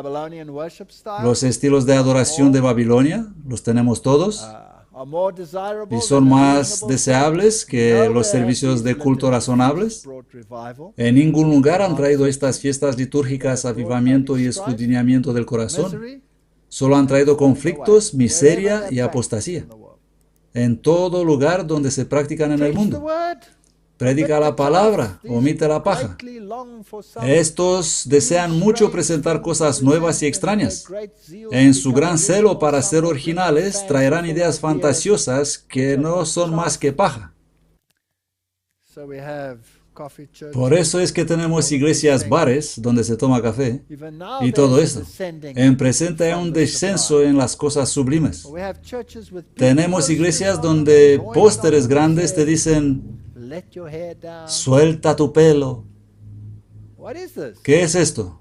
Los estilos de adoración de Babilonia, los tenemos todos. Y son más deseables que los servicios de culto razonables. En ningún lugar han traído estas fiestas litúrgicas avivamiento y escudriñamiento del corazón. Solo han traído conflictos, miseria y apostasía. En todo lugar donde se practican en el mundo. Predica la palabra, omite la paja. Estos desean mucho presentar cosas nuevas y extrañas. En su gran celo para ser originales, traerán ideas fantasiosas que no son más que paja. Por eso es que tenemos iglesias bares donde se toma café y todo eso. En presente hay un descenso en las cosas sublimes. Tenemos iglesias donde pósteres grandes te dicen: suelta tu pelo. ¿Qué es esto?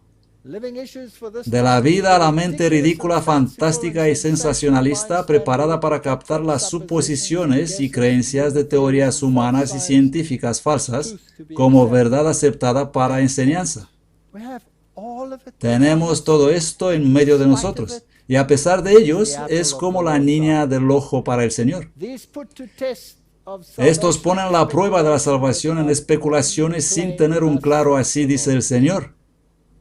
De la vida a la mente ridícula, fantástica y sensacionalista, preparada para captar las suposiciones y creencias de teorías humanas y científicas falsas como verdad aceptada para enseñanza. Tenemos todo esto en medio de nosotros, y a pesar de ellos, es como la niña del ojo para el Señor. Estos ponen la prueba de la salvación en especulaciones sin tener un claro así dice el Señor.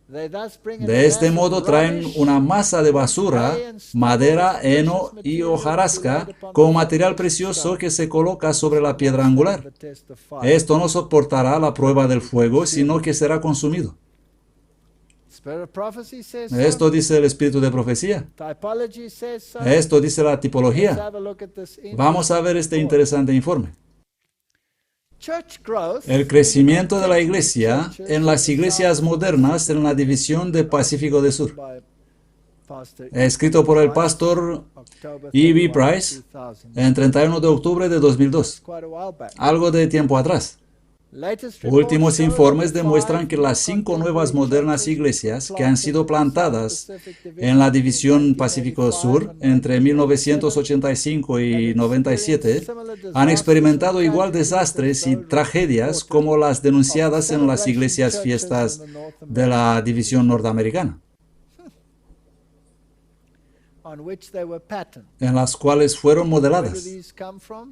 De este modo traen una masa de basura, madera, heno y hojarasca como material precioso que se coloca sobre la piedra angular. Esto no soportará la prueba del fuego, sino que será consumido. Esto dice el espíritu de profecía. Esto dice la tipología. Vamos a ver este interesante informe. El crecimiento de la iglesia en las iglesias modernas en la división de Pacífico de Sur. Escrito por el pastor E.B. Price en 31 de octubre de 2002. Algo de tiempo atrás. Últimos informes demuestran que las 5 nuevas modernas iglesias que han sido plantadas en la división Pacífico Sur entre 1985 y 97 han experimentado igual desastres y tragedias como las denunciadas en las iglesias fiestas de la división norteamericana, en las cuales fueron modeladas.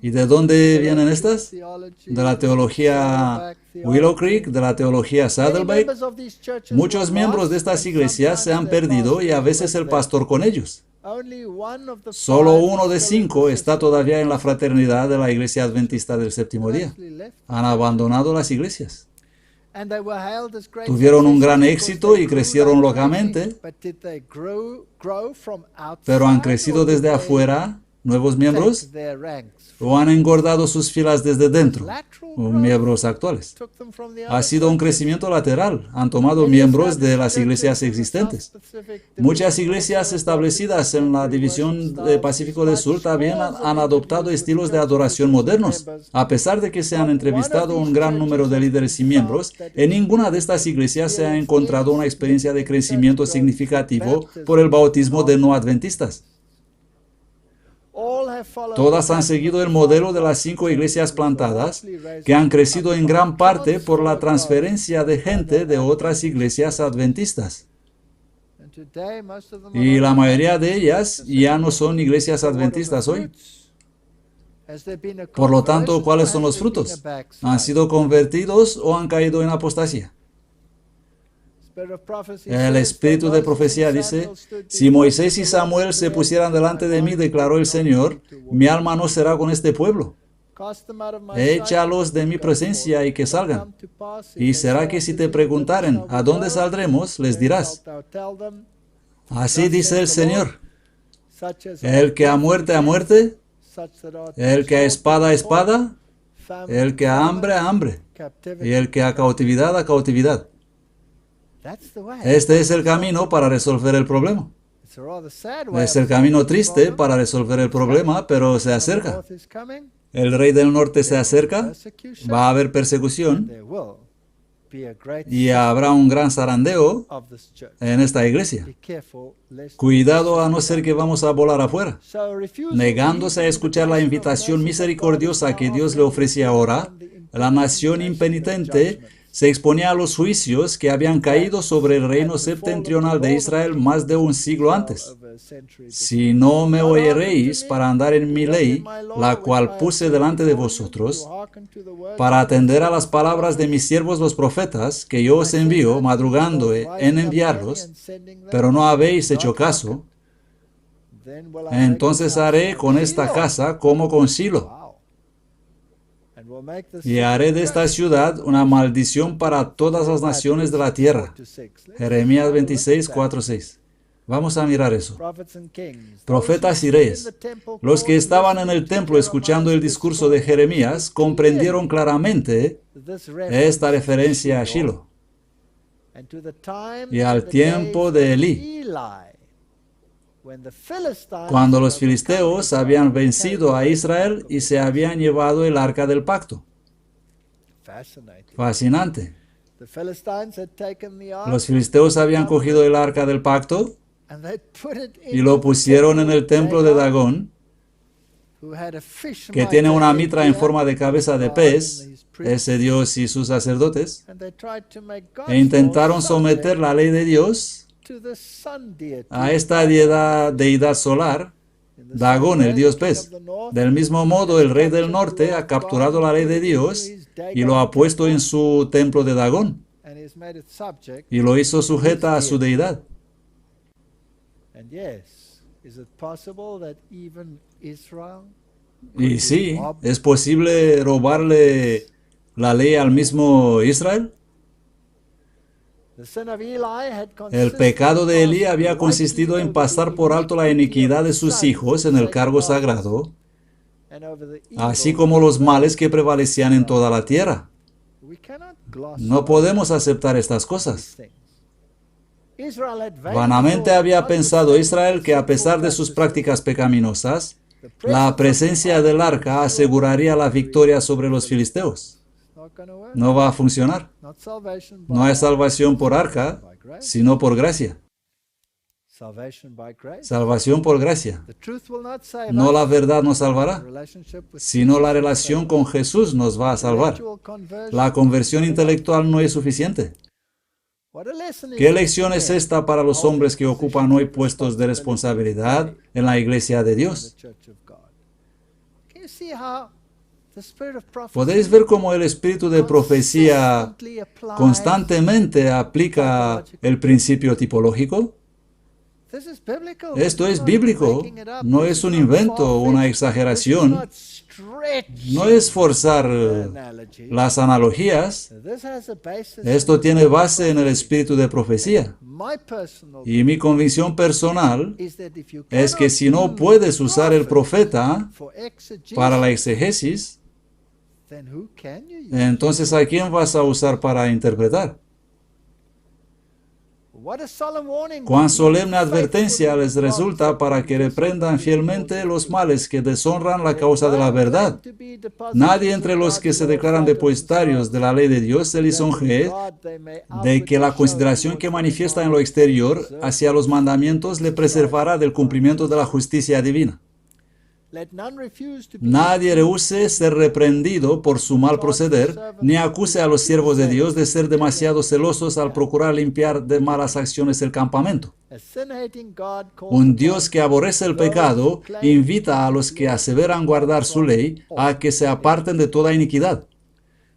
¿Y de dónde vienen estas? De la teología Willow Creek, de la teología Saddleback. Muchos miembros de estas iglesias se han perdido y a veces el pastor con ellos. Solo 1 de 5 está todavía en la fraternidad de la iglesia adventista del séptimo día. Han abandonado las iglesias. Tuvieron un gran éxito y crecieron locamente, pero han crecido desde afuera, nuevos miembros, o han engordado sus filas desde dentro, miembros actuales. Ha sido un crecimiento lateral, han tomado miembros de las iglesias existentes. Muchas iglesias establecidas en la división de Pacífico del Sur también han adoptado estilos de adoración modernos. A pesar de que se han entrevistado un gran número de líderes y miembros, en ninguna de estas iglesias se ha encontrado una experiencia de crecimiento significativo por el bautismo de no adventistas. Todas han seguido el modelo de las 5 iglesias plantadas, que han crecido en gran parte por la transferencia de gente de otras iglesias adventistas. Y la mayoría de ellas ya no son iglesias adventistas hoy. Por lo tanto, ¿cuáles son los frutos? ¿Han sido convertidos o han caído en apostasía? El espíritu de profecía dice, si Moisés y Samuel se pusieran delante de mí, declaró el Señor, mi alma no será con este pueblo. Échalos de mi presencia y que salgan. Y será que si te preguntaren, ¿a dónde saldremos?, les dirás, así dice el Señor, el que a muerte, el que a espada, el que a hambre, y el que a cautividad. Este es el camino para resolver el problema. Es el camino triste para resolver el problema, pero se acerca. El rey del norte se acerca, va a haber persecución y habrá un gran zarandeo en esta iglesia. Cuidado a no ser que vamos a volar afuera. Negándose a escuchar la invitación misericordiosa que Dios le ofrece ahora, la nación impenitente se exponía a los juicios que habían caído sobre el reino septentrional de Israel más de un siglo antes. Si no me oyeréis para andar en mi ley, la cual puse delante de vosotros, para atender a las palabras de mis siervos los profetas, que yo os envío, madrugando en enviarlos, pero no habéis hecho caso, entonces haré con esta casa como con Silo, y haré de esta ciudad una maldición para todas las naciones de la tierra. Jeremías 26, 4, 6. Vamos a mirar eso. Profetas y reyes. Los que estaban en el templo escuchando el discurso de Jeremías comprendieron claramente esta referencia a Shilo y al tiempo de Elí, cuando los filisteos habían vencido a Israel y se habían llevado el arca del pacto. Fascinante. Los filisteos habían cogido el arca del pacto y lo pusieron en el templo de Dagón, que tiene una mitra en forma de cabeza de pez, ese dios y sus sacerdotes, e intentaron someter la ley de Dios a esta deidad solar, Dagón, el dios pez. Del mismo modo, el rey del norte ha capturado la ley de Dios y lo ha puesto en su templo de Dagón y lo hizo sujeta a su deidad. Y sí, ¿es posible robarle la ley al mismo Israel? El pecado de Elí había consistido en pasar por alto la iniquidad de sus hijos en el cargo sagrado, así como los males que prevalecían en toda la tierra. No podemos aceptar estas cosas. Vanamente había pensado Israel que a pesar de sus prácticas pecaminosas, la presencia del arca aseguraría la victoria sobre los filisteos. No va a funcionar. No hay salvación por arca, sino por gracia. Salvación por gracia. No la verdad nos salvará, sino la relación con Jesús nos va a salvar. La conversión intelectual no es suficiente. ¿Qué lección es esta para los hombres que ocupan hoy puestos de responsabilidad en la iglesia de Dios? ¿Podéis ver cómo el espíritu de profecía constantemente aplica el principio tipológico? Esto es bíblico, no es un invento, una exageración, no es forzar las analogías. Esto tiene base en el espíritu de profecía. Y mi convicción personal es que si no puedes usar el profeta para la exegesis, entonces ¿a quién vas a usar para interpretar? Cuán solemne advertencia les resulta para que reprendan fielmente los males que deshonran la causa de la verdad. Nadie entre los que se declaran depositarios de la ley de Dios se lisonjee de que la consideración que manifiesta en lo exterior hacia los mandamientos le preservará del cumplimiento de la justicia divina. Let none refuse to be Nadie rehúse ser reprendido por su mal proceder, ni acuse a los siervos de Dios de ser demasiado celosos al procurar limpiar de malas acciones el campamento. a sin-hating God calls Un Dios upon que aborrece el pecado invita a los que aseveran guardar su ley a que se aparten de toda iniquidad.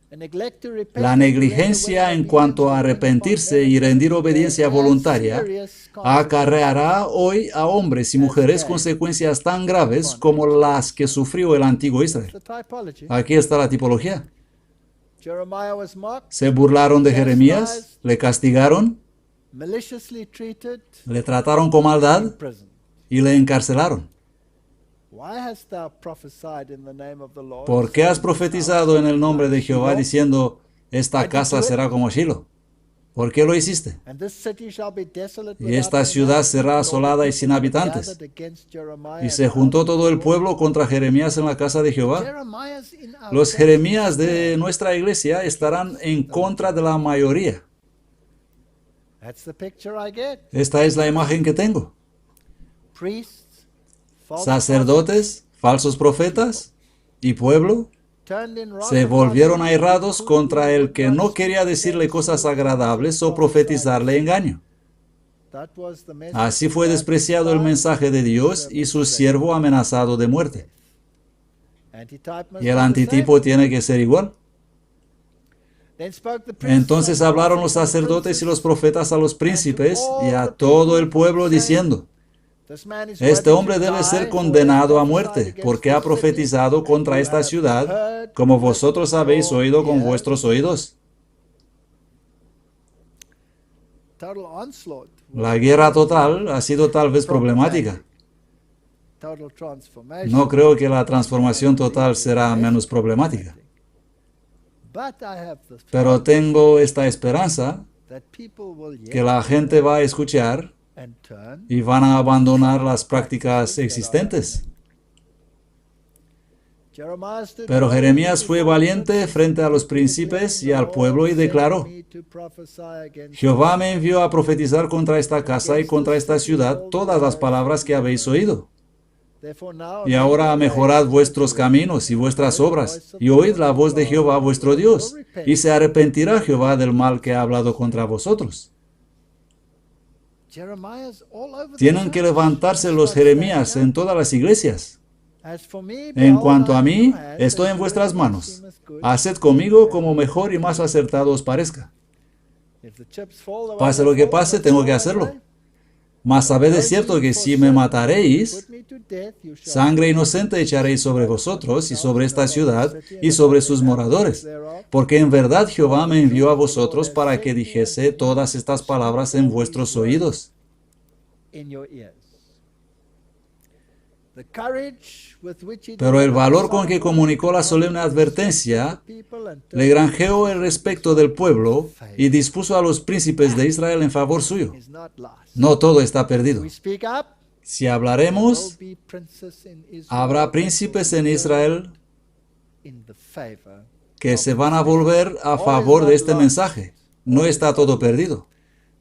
a neglect to repent La and to negligencia render en willing cuanto a obedience arrepentirse upon y them rendir obediencia has voluntaria serious consequences. acarreará hoy a hombres y mujeres consecuencias tan graves como las que sufrió el antiguo Israel. The typology. Aquí está la tipología. Jeremiah was mocked, Se burlaron de Jeremías, le castigaron, maliciously treated, le trataron con maldad imprisoned. y le encarcelaron. Why hast thou prophesied in the name of the Lord? ¿Por qué has profetizado en el nombre de Jehová diciendo, esta casa será como Shilo? ¿Por qué lo hiciste? And this city shall be desolate Y esta ciudad será asolada y sin habitantes. Y se juntó todo el pueblo contra Jeremías en la casa de Jehová. Los Jeremías de nuestra iglesia estarán en contra de la mayoría. That's the picture I get. Esta es la imagen que tengo. Priests, false Sacerdotes, falsos profetas y pueblo turned in wrath se upon volvieron him airados who contra el que no would quería not decirle speak cosas to him, agradables o prophesied. profetizarle engaño. That was the message Así of fue God despreciado el to mensaje de Dios y su siervo amenazado de muerte. Antitype must Y el be the antitipo same. tiene que ser igual. Then spoke the priests Entonces and the hablaron los prophets and the sacerdotes y los princes, profetas a los príncipes y a todo el pueblo diciendo, this man is este worthy hombre to debe die, ser for condenado he a has muerte, prophesied porque against ha this city, profetizado and contra you esta have ciudad, heard como with vosotros habéis your oído con ears. vuestros oídos. Total onslaught. La guerra total ha sido tal vez problemática. Total transformation. No creo que la transformación total será menos problemática. But I have the Pero hope tengo esta esperanza that people will yet que la gente va a escuchar and turn. y van a abandonar las prácticas existentes. Jeremiah stood Pero boldly Jeremías fue before the valiente princes frente a los and príncipes y declared, al pueblo y "The Lord declaró, sent me to prophesy against Jehová me envió a profetizar contra esta casa y contra esta ciudad todas las palabras que habéis oído. Therefore now Y amend ahora your mejorad ways vuestros and do caminos y it. vuestras Hear the obras, voice of y the oíd Lord la voz de your Jehová God, vuestro and will Dios, repent. y se arrepentirá Jehová del mal que ha hablado contra vosotros. Jeremiah's all over the Tienen que church. levantarse That's los not Jeremías standing en up. todas las iglesias. As for me, En behold, cuanto I a am in mí, your hands, estoy and en do vuestras as manos. seemeth good. Haced conmigo como mejor y más acertado os parezca. If the chips fall, the way Pase they lo que fall, pase, must tengo go que that hacerlo. way. Mas sabed de Know cierto ye que for si me certain, mataréis, put me to death, you shall sangre surely inocente echaréis sobre vosotros y sobre esta yourselves and ciudad upon the city y and sobre upon sus the moradores. inhabitants thereof. Porque en verdad Jehová me envió a The Lord vosotros has para sent que me dijese unto you todas estas to palabras speak en all vuestros these words oídos. in your ears. The courage with which he Pero el delivered the valor con que solemn comunicó la warning solemne commanded the advertencia of the people and le turned granjeó the el princes of respeto del Israel pueblo in y favor dispuso a los príncipes de Israel en favor suyo. is not lost. No todo está If perdido. we speak up, Si there will hablaremos, be princes in Israel habrá that príncipes will en be Israel turned in the favor que of se this van a message. volver a All is favor not de este lost. mensaje. No All is está not todo lost. perdido.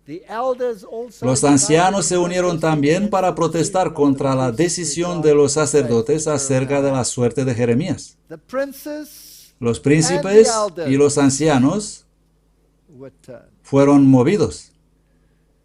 The elders also Los united ancianos in se unieron protesting también against para the protestar decision of the contra la priests decisión de regarding los the fate of sacerdotes acerca de Jeremiah. la suerte de Jeremías. The princes Los and the príncipes elders y los ancianos were turned. fueron movidos.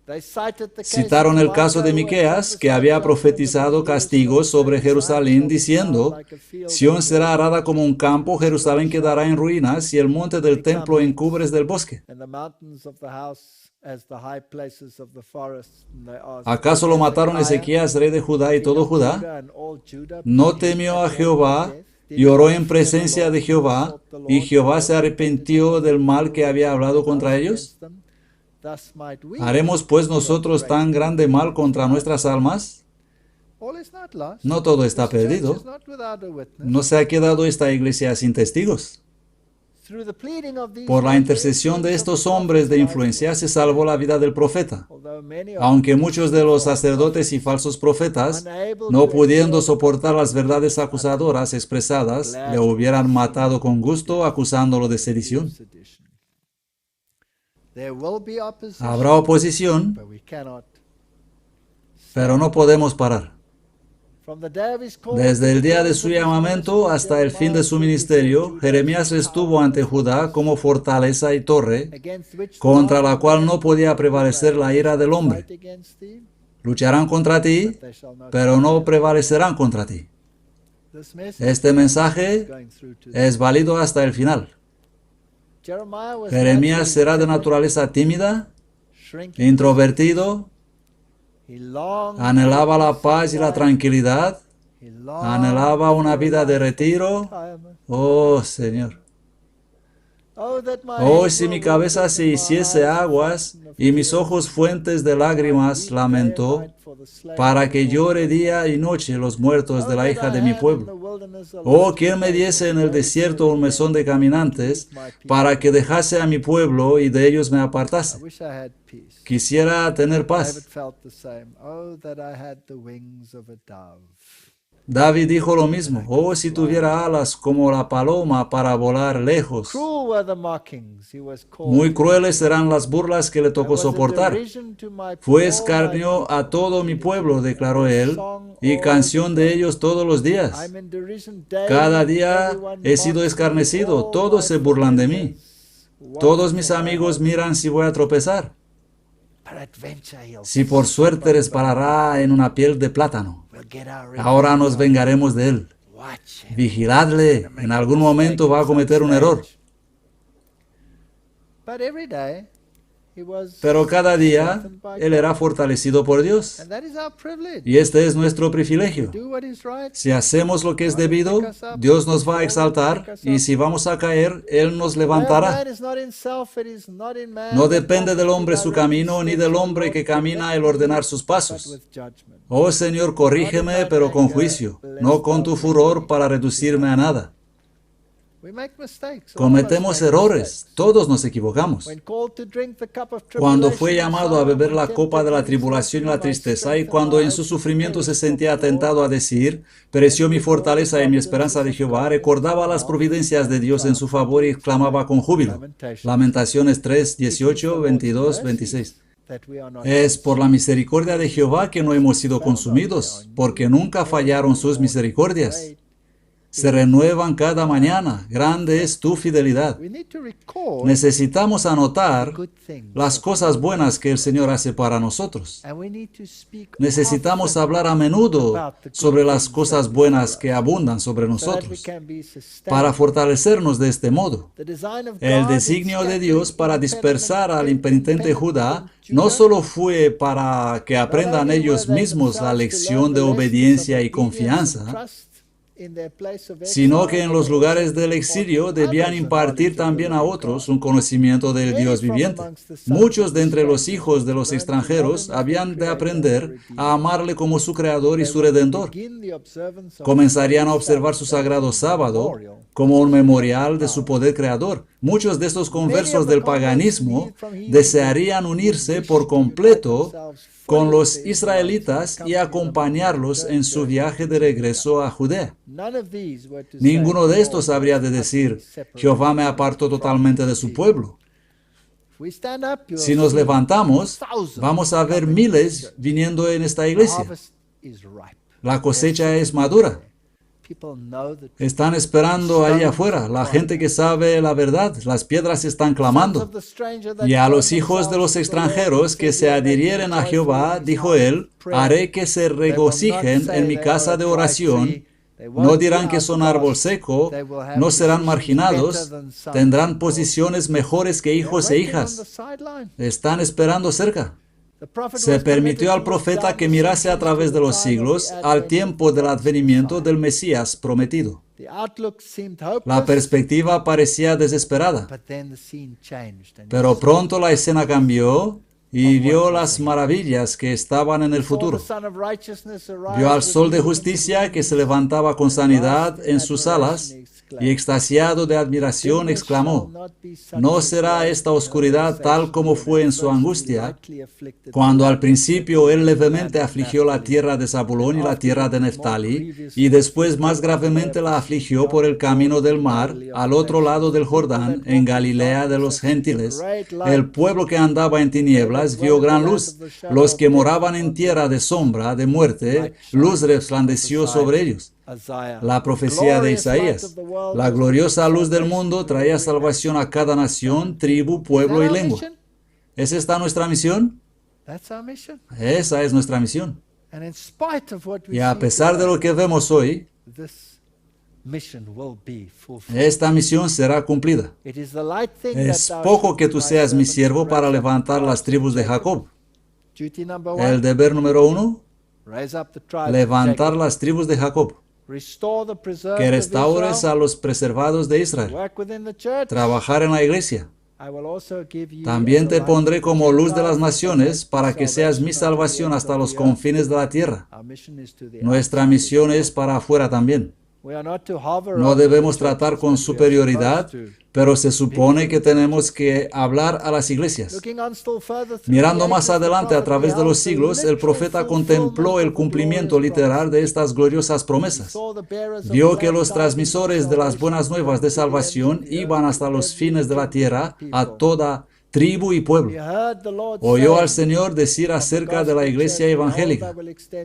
They cited the case Citaron of el caso de Micah, who had Miqueas, que había prophesied judgment profetizado upon castigo Jerusalem, sobre saying, Zion Jerusalén, shall be diciendo, plowed like a field Sión and será dirt, arada como un campo, Jerusalén quedará en ruinas, y el monte del templo en cubres del bosque. and the mountains of the house as the high places of the forest. And they asked, ¿Acaso "Did lo mataron Hezekiah, Ezequías, rey de Judá y king todo of Judá? Judah, and all Judah No put him temió at a the Jehová death? Did y he oró not en fear the presencia Lord de and Jehová, sought the y Lord, Jehová and se not repented arrepintió of del the mal evil que which había he had hablado contra pronounced ellos? against them? Thus might we ¿Haremos pues do a nosotros great tan grande thing mal against contra God? nuestras almas? All is not lost. No todo está This church perdido. is not without a witness. No se ha quedado esta iglesia sin testigos. Through the pleading of these Por la men, the intercesión de influence of the estos hombres de prophets influencia was se salvó la vida del profeta. although many of Aunque the muchos priests de and los false sacerdotes y prophets, falsos profetas, unable no to pudiendo endure the soportar las contradictions verdades uttered, acusadoras expresadas, gladly le hubieran received matado con gusto acusándolo de the plea of sedición. sedition. There will be opposition, Habrá oposición, but we cannot pero stop. no podemos parar. Desde el día de su llamamiento hasta el fin de su ministerio, Jeremías estuvo ante Judá como fortaleza y torre, contra la cual no podía prevalecer la ira del hombre. Lucharán contra ti, pero no prevalecerán contra ti. Este mensaje es válido hasta el final. Jeremías será de naturaleza tímida, introvertido, anhelaba la paz y la tranquilidad, anhelaba una vida de retiro. Oh, Señor. Oh, si mi cabeza se hiciese aguas y mis ojos fuentes de lágrimas, lamento, para que llore día y noche los muertos de la hija de mi pueblo. Oh, quien me diese en el desierto un mesón de caminantes, para que dejase a mi pueblo y de ellos me apartase. Quisiera tener paz. David dijo lo mismo. Oh, si tuviera alas como la paloma para volar lejos. Muy crueles serán las burlas que le tocó soportar. Fue escarnio a todo mi pueblo, declaró él, y canción de ellos todos los días. Cada día he sido escarnecido, todos se burlan de mí. Todos mis amigos miran si voy a tropezar. Si por suerte resbalará en una piel de plátano. Ahora nos vengaremos de él. Vigiladle, en algún momento va a cometer un error. Pero cada día él era fortalecido por Dios. Y este es nuestro privilegio. Si hacemos lo que es debido, Dios nos va a exaltar, y si vamos a caer, Él nos levantará. No depende del hombre su camino, ni del hombre que camina el ordenar sus pasos. Oh Señor, corrígeme, pero con juicio, no con tu furor para reducirme a nada. Cometemos errores, todos nos equivocamos. Cuando fue llamado a beber la copa de la tribulación y la tristeza, y cuando en su sufrimiento se sentía tentado a decir, pereció mi fortaleza y mi esperanza de Jehová, recordaba las providencias de Dios en su favor y exclamaba con júbilo. Lamentaciones 3, 18, 22, 26. Es por la misericordia de Jehová que no hemos sido consumidos, porque nunca fallaron sus misericordias. Se renuevan cada mañana. Grande es tu fidelidad. Necesitamos anotar las cosas buenas que el Señor hace para nosotros. Necesitamos hablar a menudo sobre las cosas buenas que abundan sobre nosotros, para fortalecernos de este modo. El designio de Dios para dispersar al impenitente Judá no solo fue para que aprendan ellos mismos la lección de obediencia y confianza, sino que en los lugares del exilio debían impartir también a otros un conocimiento del Dios viviente. Muchos de entre los hijos de los extranjeros habían de aprender a amarle como su Creador y su Redentor. Comenzarían a observar su sagrado sábado como un memorial de su poder creador. Muchos de estos conversos del paganismo desearían unirse por completo con los israelitas y acompañarlos en su viaje de regreso a Judea. Ninguno de estos habría de decir, Jehová me apartó totalmente de su pueblo. Si nos levantamos, vamos a ver miles viniendo en esta iglesia. La cosecha es madura. Están esperando ahí afuera, la gente que sabe la verdad. Las piedras están clamando. Y a los hijos de los extranjeros que se adhirieren a Jehová, dijo él, haré que se regocijen en mi casa de oración. No dirán que son árbol seco, no serán marginados, tendrán posiciones mejores que hijos e hijas. Están esperando cerca. Se permitió al profeta que mirase a través de los siglos al tiempo del advenimiento del Mesías prometido. La perspectiva parecía desesperada, pero pronto la escena cambió y vio las maravillas que estaban en el futuro. Vio al sol de justicia que se levantaba con sanidad en sus alas, y extasiado de admiración exclamó, ¿no será esta oscuridad tal como fue en su angustia, cuando al principio él levemente afligió la tierra de Zabulón y la tierra de Neftali, y después más gravemente la afligió por el camino del mar, al otro lado del Jordán, en Galilea de los gentiles, el pueblo que andaba en tinieblas tinieblas vio gran luz. Los que moraban en tierra de sombra, de muerte, luz resplandeció sobre ellos. La profecía de Isaías. La gloriosa luz del mundo traía salvación a cada nación, tribu, pueblo y lengua. ¿Es esta nuestra misión? Esa es nuestra misión. Y a pesar de lo que vemos hoy, esta misión será cumplida. Es poco que tú seas mi siervo para levantar las tribus de Jacob. El deber número 1, levantar las tribus de Jacob. Que restaures a los preservados de Israel. Trabajar en la iglesia. También te pondré como luz de las naciones para que seas mi salvación hasta los confines de la tierra. Nuestra misión es para afuera también. No debemos tratar con superioridad, pero se supone que tenemos que hablar a las iglesias. Mirando más adelante a través de los siglos, el profeta contempló el cumplimiento literal de estas gloriosas promesas. Vio que los transmisores de las buenas nuevas de salvación iban hasta los fines de la tierra, a toda tribu y pueblo. Oyó al Señor decir acerca de la iglesia evangélica: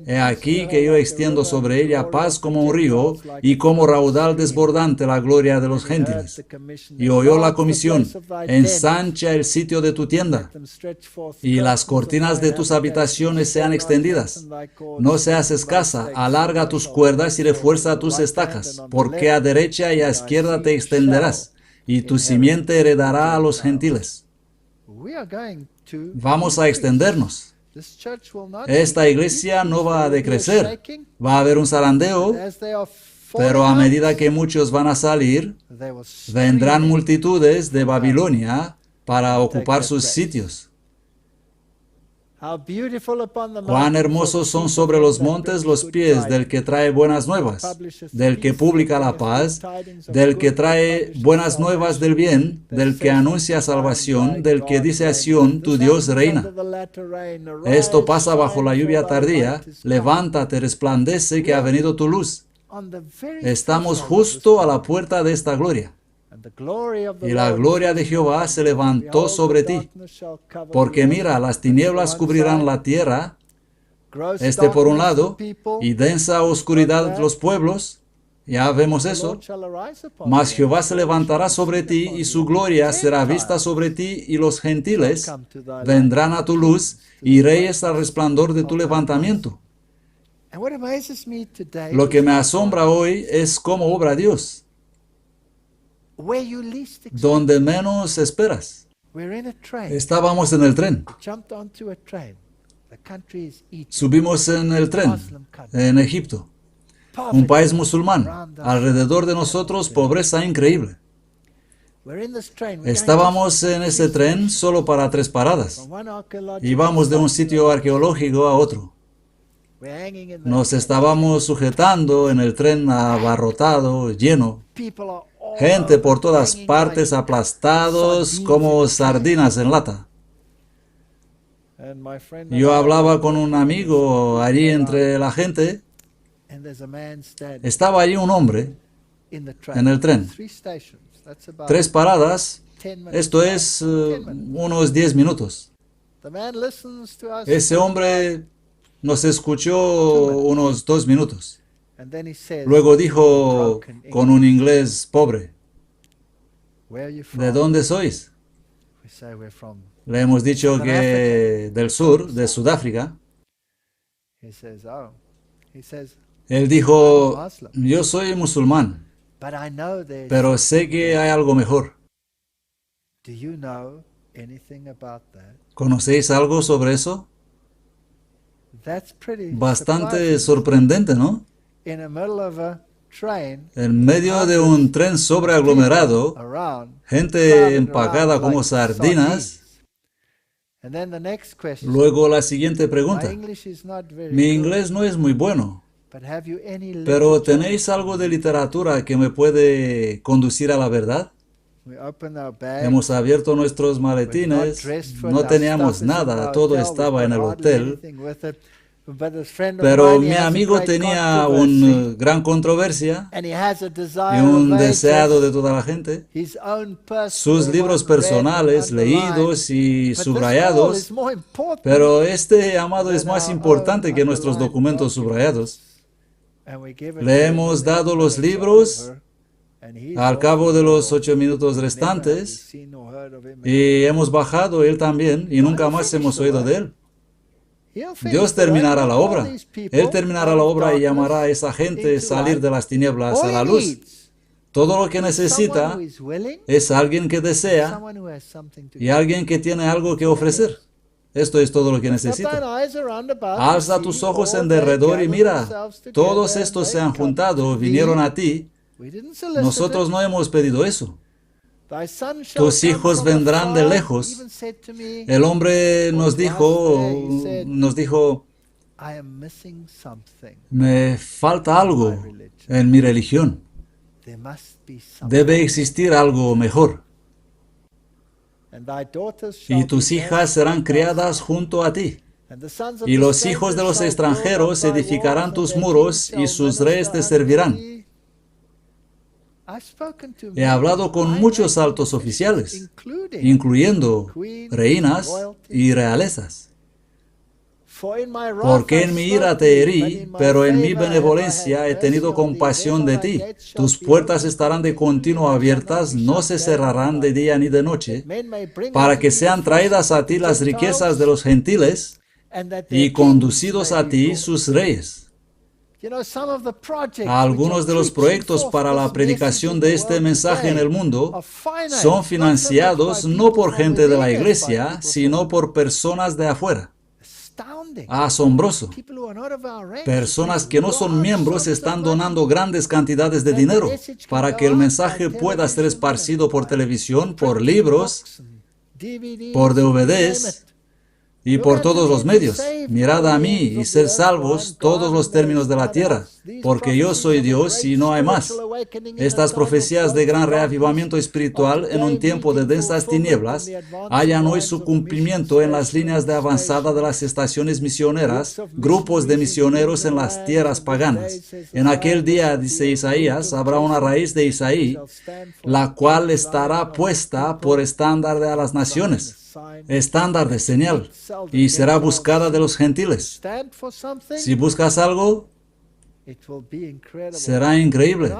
he aquí que yo extiendo sobre ella paz como un río y como raudal desbordante la gloria de los gentiles. Y oyó la comisión: ensancha el sitio de tu tienda y las cortinas de tus habitaciones sean extendidas. No seas escasa, alarga tus cuerdas y refuerza tus estacas, porque a derecha y a izquierda te extenderás, y tu simiente heredará a los gentiles. Vamos a extendernos. Esta iglesia no va a decrecer. Va a haber un zarandeo, pero a medida que muchos van a salir, vendrán multitudes de Babilonia para ocupar sus sitios. Cuán hermosos son sobre los montes los pies del que trae buenas nuevas, del que publica la paz, del que trae buenas nuevas del bien, del que anuncia salvación, del que dice a Sión: tu Dios reina. Esto pasa bajo la lluvia tardía. Levántate, resplandece, que ha venido tu luz. Estamos justo a la puerta de esta gloria. Y la gloria de Jehová se levantó sobre ti. Porque mira, las tinieblas cubrirán la tierra, por un lado, y densa oscuridad los pueblos. Ya vemos eso. Mas Jehová se levantará sobre ti, y su gloria será vista sobre ti, y los gentiles vendrán a tu luz, y reyes al resplandor de tu levantamiento. Lo que me asombra hoy es cómo obra Dios. Donde menos esperas. Estábamos en el tren. Subimos en el tren en Egipto, un país musulmán. Alrededor de nosotros, pobreza increíble. Estábamos en ese tren solo para 3 paradas. Íbamos de un sitio arqueológico a otro. Nos estábamos sujetando en el tren abarrotado, lleno. Gente por todas partes, aplastados como sardinas en lata. Yo hablaba con un amigo allí entre la gente. Estaba allí un hombre en el tren. 3 paradas, esto es unos 10 minutos. Ese hombre nos escuchó unos 2 minutos. Luego dijo con un inglés pobre: ¿de dónde sois? Le hemos dicho que del sur, de Sudáfrica. Él dijo: yo soy musulmán, pero sé que hay algo mejor. ¿Conocéis algo sobre eso? Bastante sorprendente, ¿no? En medio de un tren sobreaglomerado, gente empacada como sardinas. Luego la siguiente pregunta: mi inglés no es muy bueno, pero ¿tenéis algo de literatura que me puede conducir a la verdad? Hemos abierto nuestros maletines, no teníamos nada, todo estaba en el hotel. But this friend of Pero mine, he mi has a amigo great tenía controversy, una gran controversia and he has a y desire un of deseado de ages, toda la gente. his own personal Sus libros one read and personales, underlined. leídos y But this call subrayados. is more important Pero este llamado es than más our importante own que nuestros underlined documentos documents. subrayados. And we give it Le to him, hemos and then dado when los it's libros over, and he's al off cabo and de we're los off. 8 minutos Never have we restantes seen or heard of him y again. hemos bajado él también y nunca más hemos oído de él. He'll finish Dios the work. terminará He'll la call obra. these people Él terminará out la of obra y llamará a darkness esa gente a into salir light. de las tinieblas All a la he luz. needs Todo lo que is someone necesita who is willing, es alguien que desea someone who has something to y give. alguien que tiene algo que ofrecer. Esto es todo lo que Lift up necesita. thine eyes around about to Alza tus see ojos all en they derredor y gather mira, themselves together, todos and estos se they han come juntado, to vinieron thee. a ti. We didn't solicit Nosotros it. no hemos pedido eso. Thy son shall Tus come hijos from vendrán de afar. lejos. He even said to me, El hombre or nos to us dijo, there, he said, I am missing something. me falta algo en mi religión. There must be something. Debe existir algo mejor. And thy daughters shall Y be tus hijas nursed serán by thy criadas side. junto a ti. And the sons of Y the los hijos de strangers los shall extranjeros build up thy edificarán walls, tus and their muros kings y shall sus reyes te minister unto servirán. thee. I've spoken to He hablado con many muchos high-ranking altos oficiales, including incluyendo queens, reinas royalty. y realezas. For in my wrath Porque I en mi smote ira te thee, but herí, in my pero en mi favor have I benevolencia had he tenido mercy on thee. compasión de Therefore ti. thy gates shall Tus be puertas open estarán de continuo continually, and shall not abiertas, be no shut se day or cerrarán de night. día ni de noche, That men may bring para unto que thee sean the traídas forces a of ti the las riquezas de Gentiles, los gentiles and that y their conducidos kings may a be ti brought. sus reyes. You know, some of the projects A which algunos are de los preaching proyectos forth para la this message predicación in de the este world mensaje en today el mundo are financed son not so much financiados by no people por from gente de la within as by iglesia, people sino from por personas de afuera. astounding. Asombroso. People who are not of our ranks Personas give que no son large miembros sums of están money donando grandes cantidades de that the dinero message can para go que el out mensaje by pueda ser television esparcido and por by televisión, por printing libros, books and DVDs, por you name DVDs it. y Look por unto todos me los and be medios. saved, Mirad all a ye mí ends y of the ser earth, for I am salvos todos God los and there términos is de la none tierra, else. These porque yo prophecies soy of a Dios great y no hay más. spiritual awakening in a Estas time of profecías de gross gran darkness reavivamiento are espiritual en un today tiempo de meeting densas fulfillment in tinieblas the advancing hallan hoy lines su of the mission cumplimiento en las líneas de station avanzada de las estaciones misioneras, grupos de misioneros en las tierras paganas. En aquel día, dice Isaías, habrá una raíz de Isaí, la cual estará puesta por estándar de las naciones, estándar de señal, y será buscada de los gentiles. Si buscas algo, será increíble.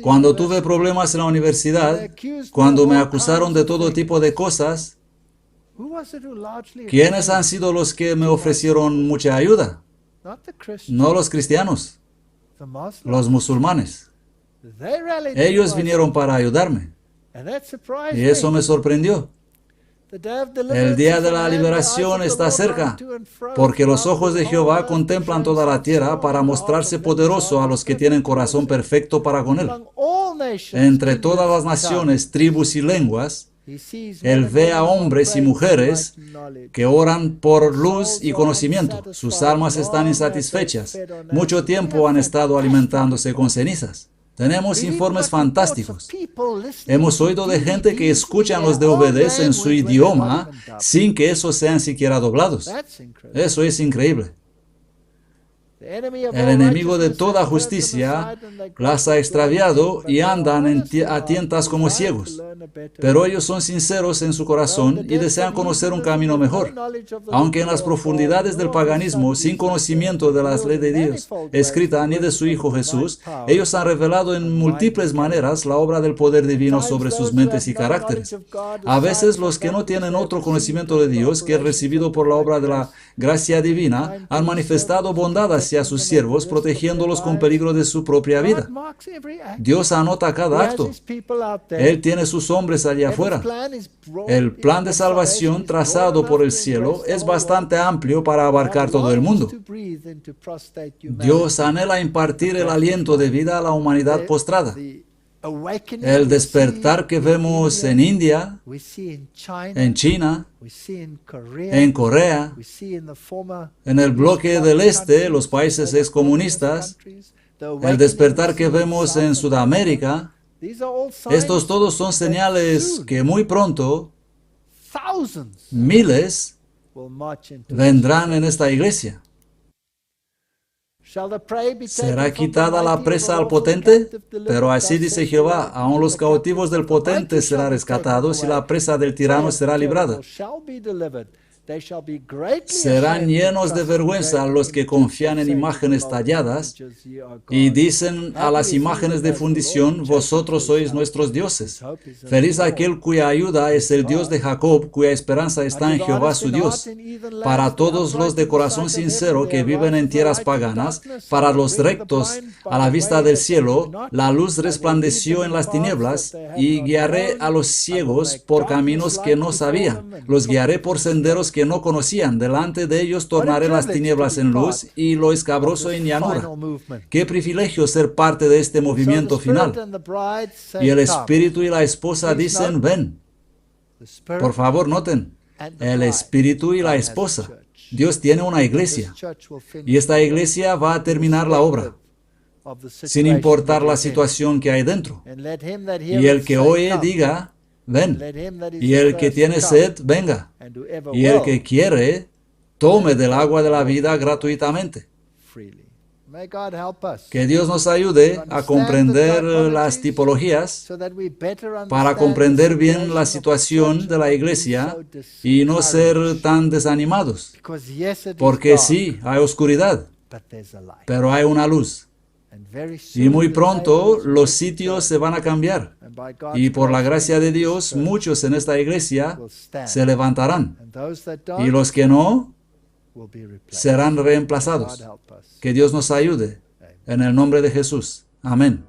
Cuando tuve problemas en la universidad, cuando me acusaron de todo tipo de cosas, ¿quiénes han sido los que me ofrecieron mucha ayuda? No los cristianos, los musulmanes. Ellos vinieron para ayudarme. Y eso me sorprendió. El día de la liberación está cerca, porque los ojos de Jehová contemplan toda la tierra para mostrarse poderoso a los que tienen corazón perfecto para con Él. Entre todas las naciones, tribus y lenguas, Él ve a hombres y mujeres que oran por luz y conocimiento. Sus almas están insatisfechas. Mucho tiempo han estado alimentándose con cenizas. Tenemos informes fantásticos. Hemos oído de gente que escuchan los DVDs en su idioma sin que esos sean siquiera doblados. Eso es increíble. El enemigo de toda justicia las ha extraviado y andan a tientas como ciegos. Pero ellos son sinceros en su corazón y desean conocer un camino mejor. Aunque en las profundidades del paganismo, sin conocimiento de la ley de Dios escrita ni de su Hijo Jesús, ellos han revelado en múltiples maneras la obra del poder divino sobre sus mentes y caracteres. A veces los que no tienen otro conocimiento de Dios que es recibido por la obra de la gracia divina han manifestado bondad hacia sus siervos, protegiéndolos con peligro de su propia vida. Dios anota cada acto. Él tiene sus hombres allá afuera. El plan de salvación trazado por el cielo es bastante amplio para abarcar todo el mundo. Dios anhela impartir el aliento de vida a la humanidad postrada. El despertar que vemos en India, en China, en Corea, en el bloque del este, los países excomunistas, el despertar que vemos en Sudamérica, estos todos son señales que muy pronto miles vendrán en esta iglesia. ¿Será quitada la presa al potente? Pero así dice Jehová, aun los cautivos del potente serán rescatados y la presa del tirano será librada. Serán llenos de vergüenza los que confían en imágenes talladas y dicen a las imágenes de fundición, vosotros sois nuestros dioses. Feliz aquel cuya ayuda es el Dios de Jacob, cuya esperanza está en Jehová su Dios. Para todos los de corazón sincero que viven en tierras paganas, para los rectos a la vista del cielo, la luz resplandeció en las tinieblas, y guiaré a los ciegos por caminos que no sabían. Los guiaré por senderos que no conocían. Delante de ellos tornaré las tinieblas en luz y lo escabroso en llanura. Qué privilegio ser parte de este movimiento final. Y el Espíritu y la esposa dicen, ven. Por favor, noten. El Espíritu y la esposa. Dios tiene una iglesia. Y esta iglesia va a terminar la obra, sin importar la situación que hay dentro. Y el que oye diga, ven. Y el que tiene sed, venga. Y el que quiere, tome del agua de la vida gratuitamente. Que Dios nos ayude a comprender las tipologías para comprender bien la situación de la iglesia y no ser tan desanimados. Porque sí, hay oscuridad, pero hay una luz. Y muy pronto los sitios se van a cambiar. Y por la gracia de Dios, muchos en esta iglesia se levantarán. Y los que no, serán reemplazados. Que Dios nos ayude. En el nombre de Jesús. Amén.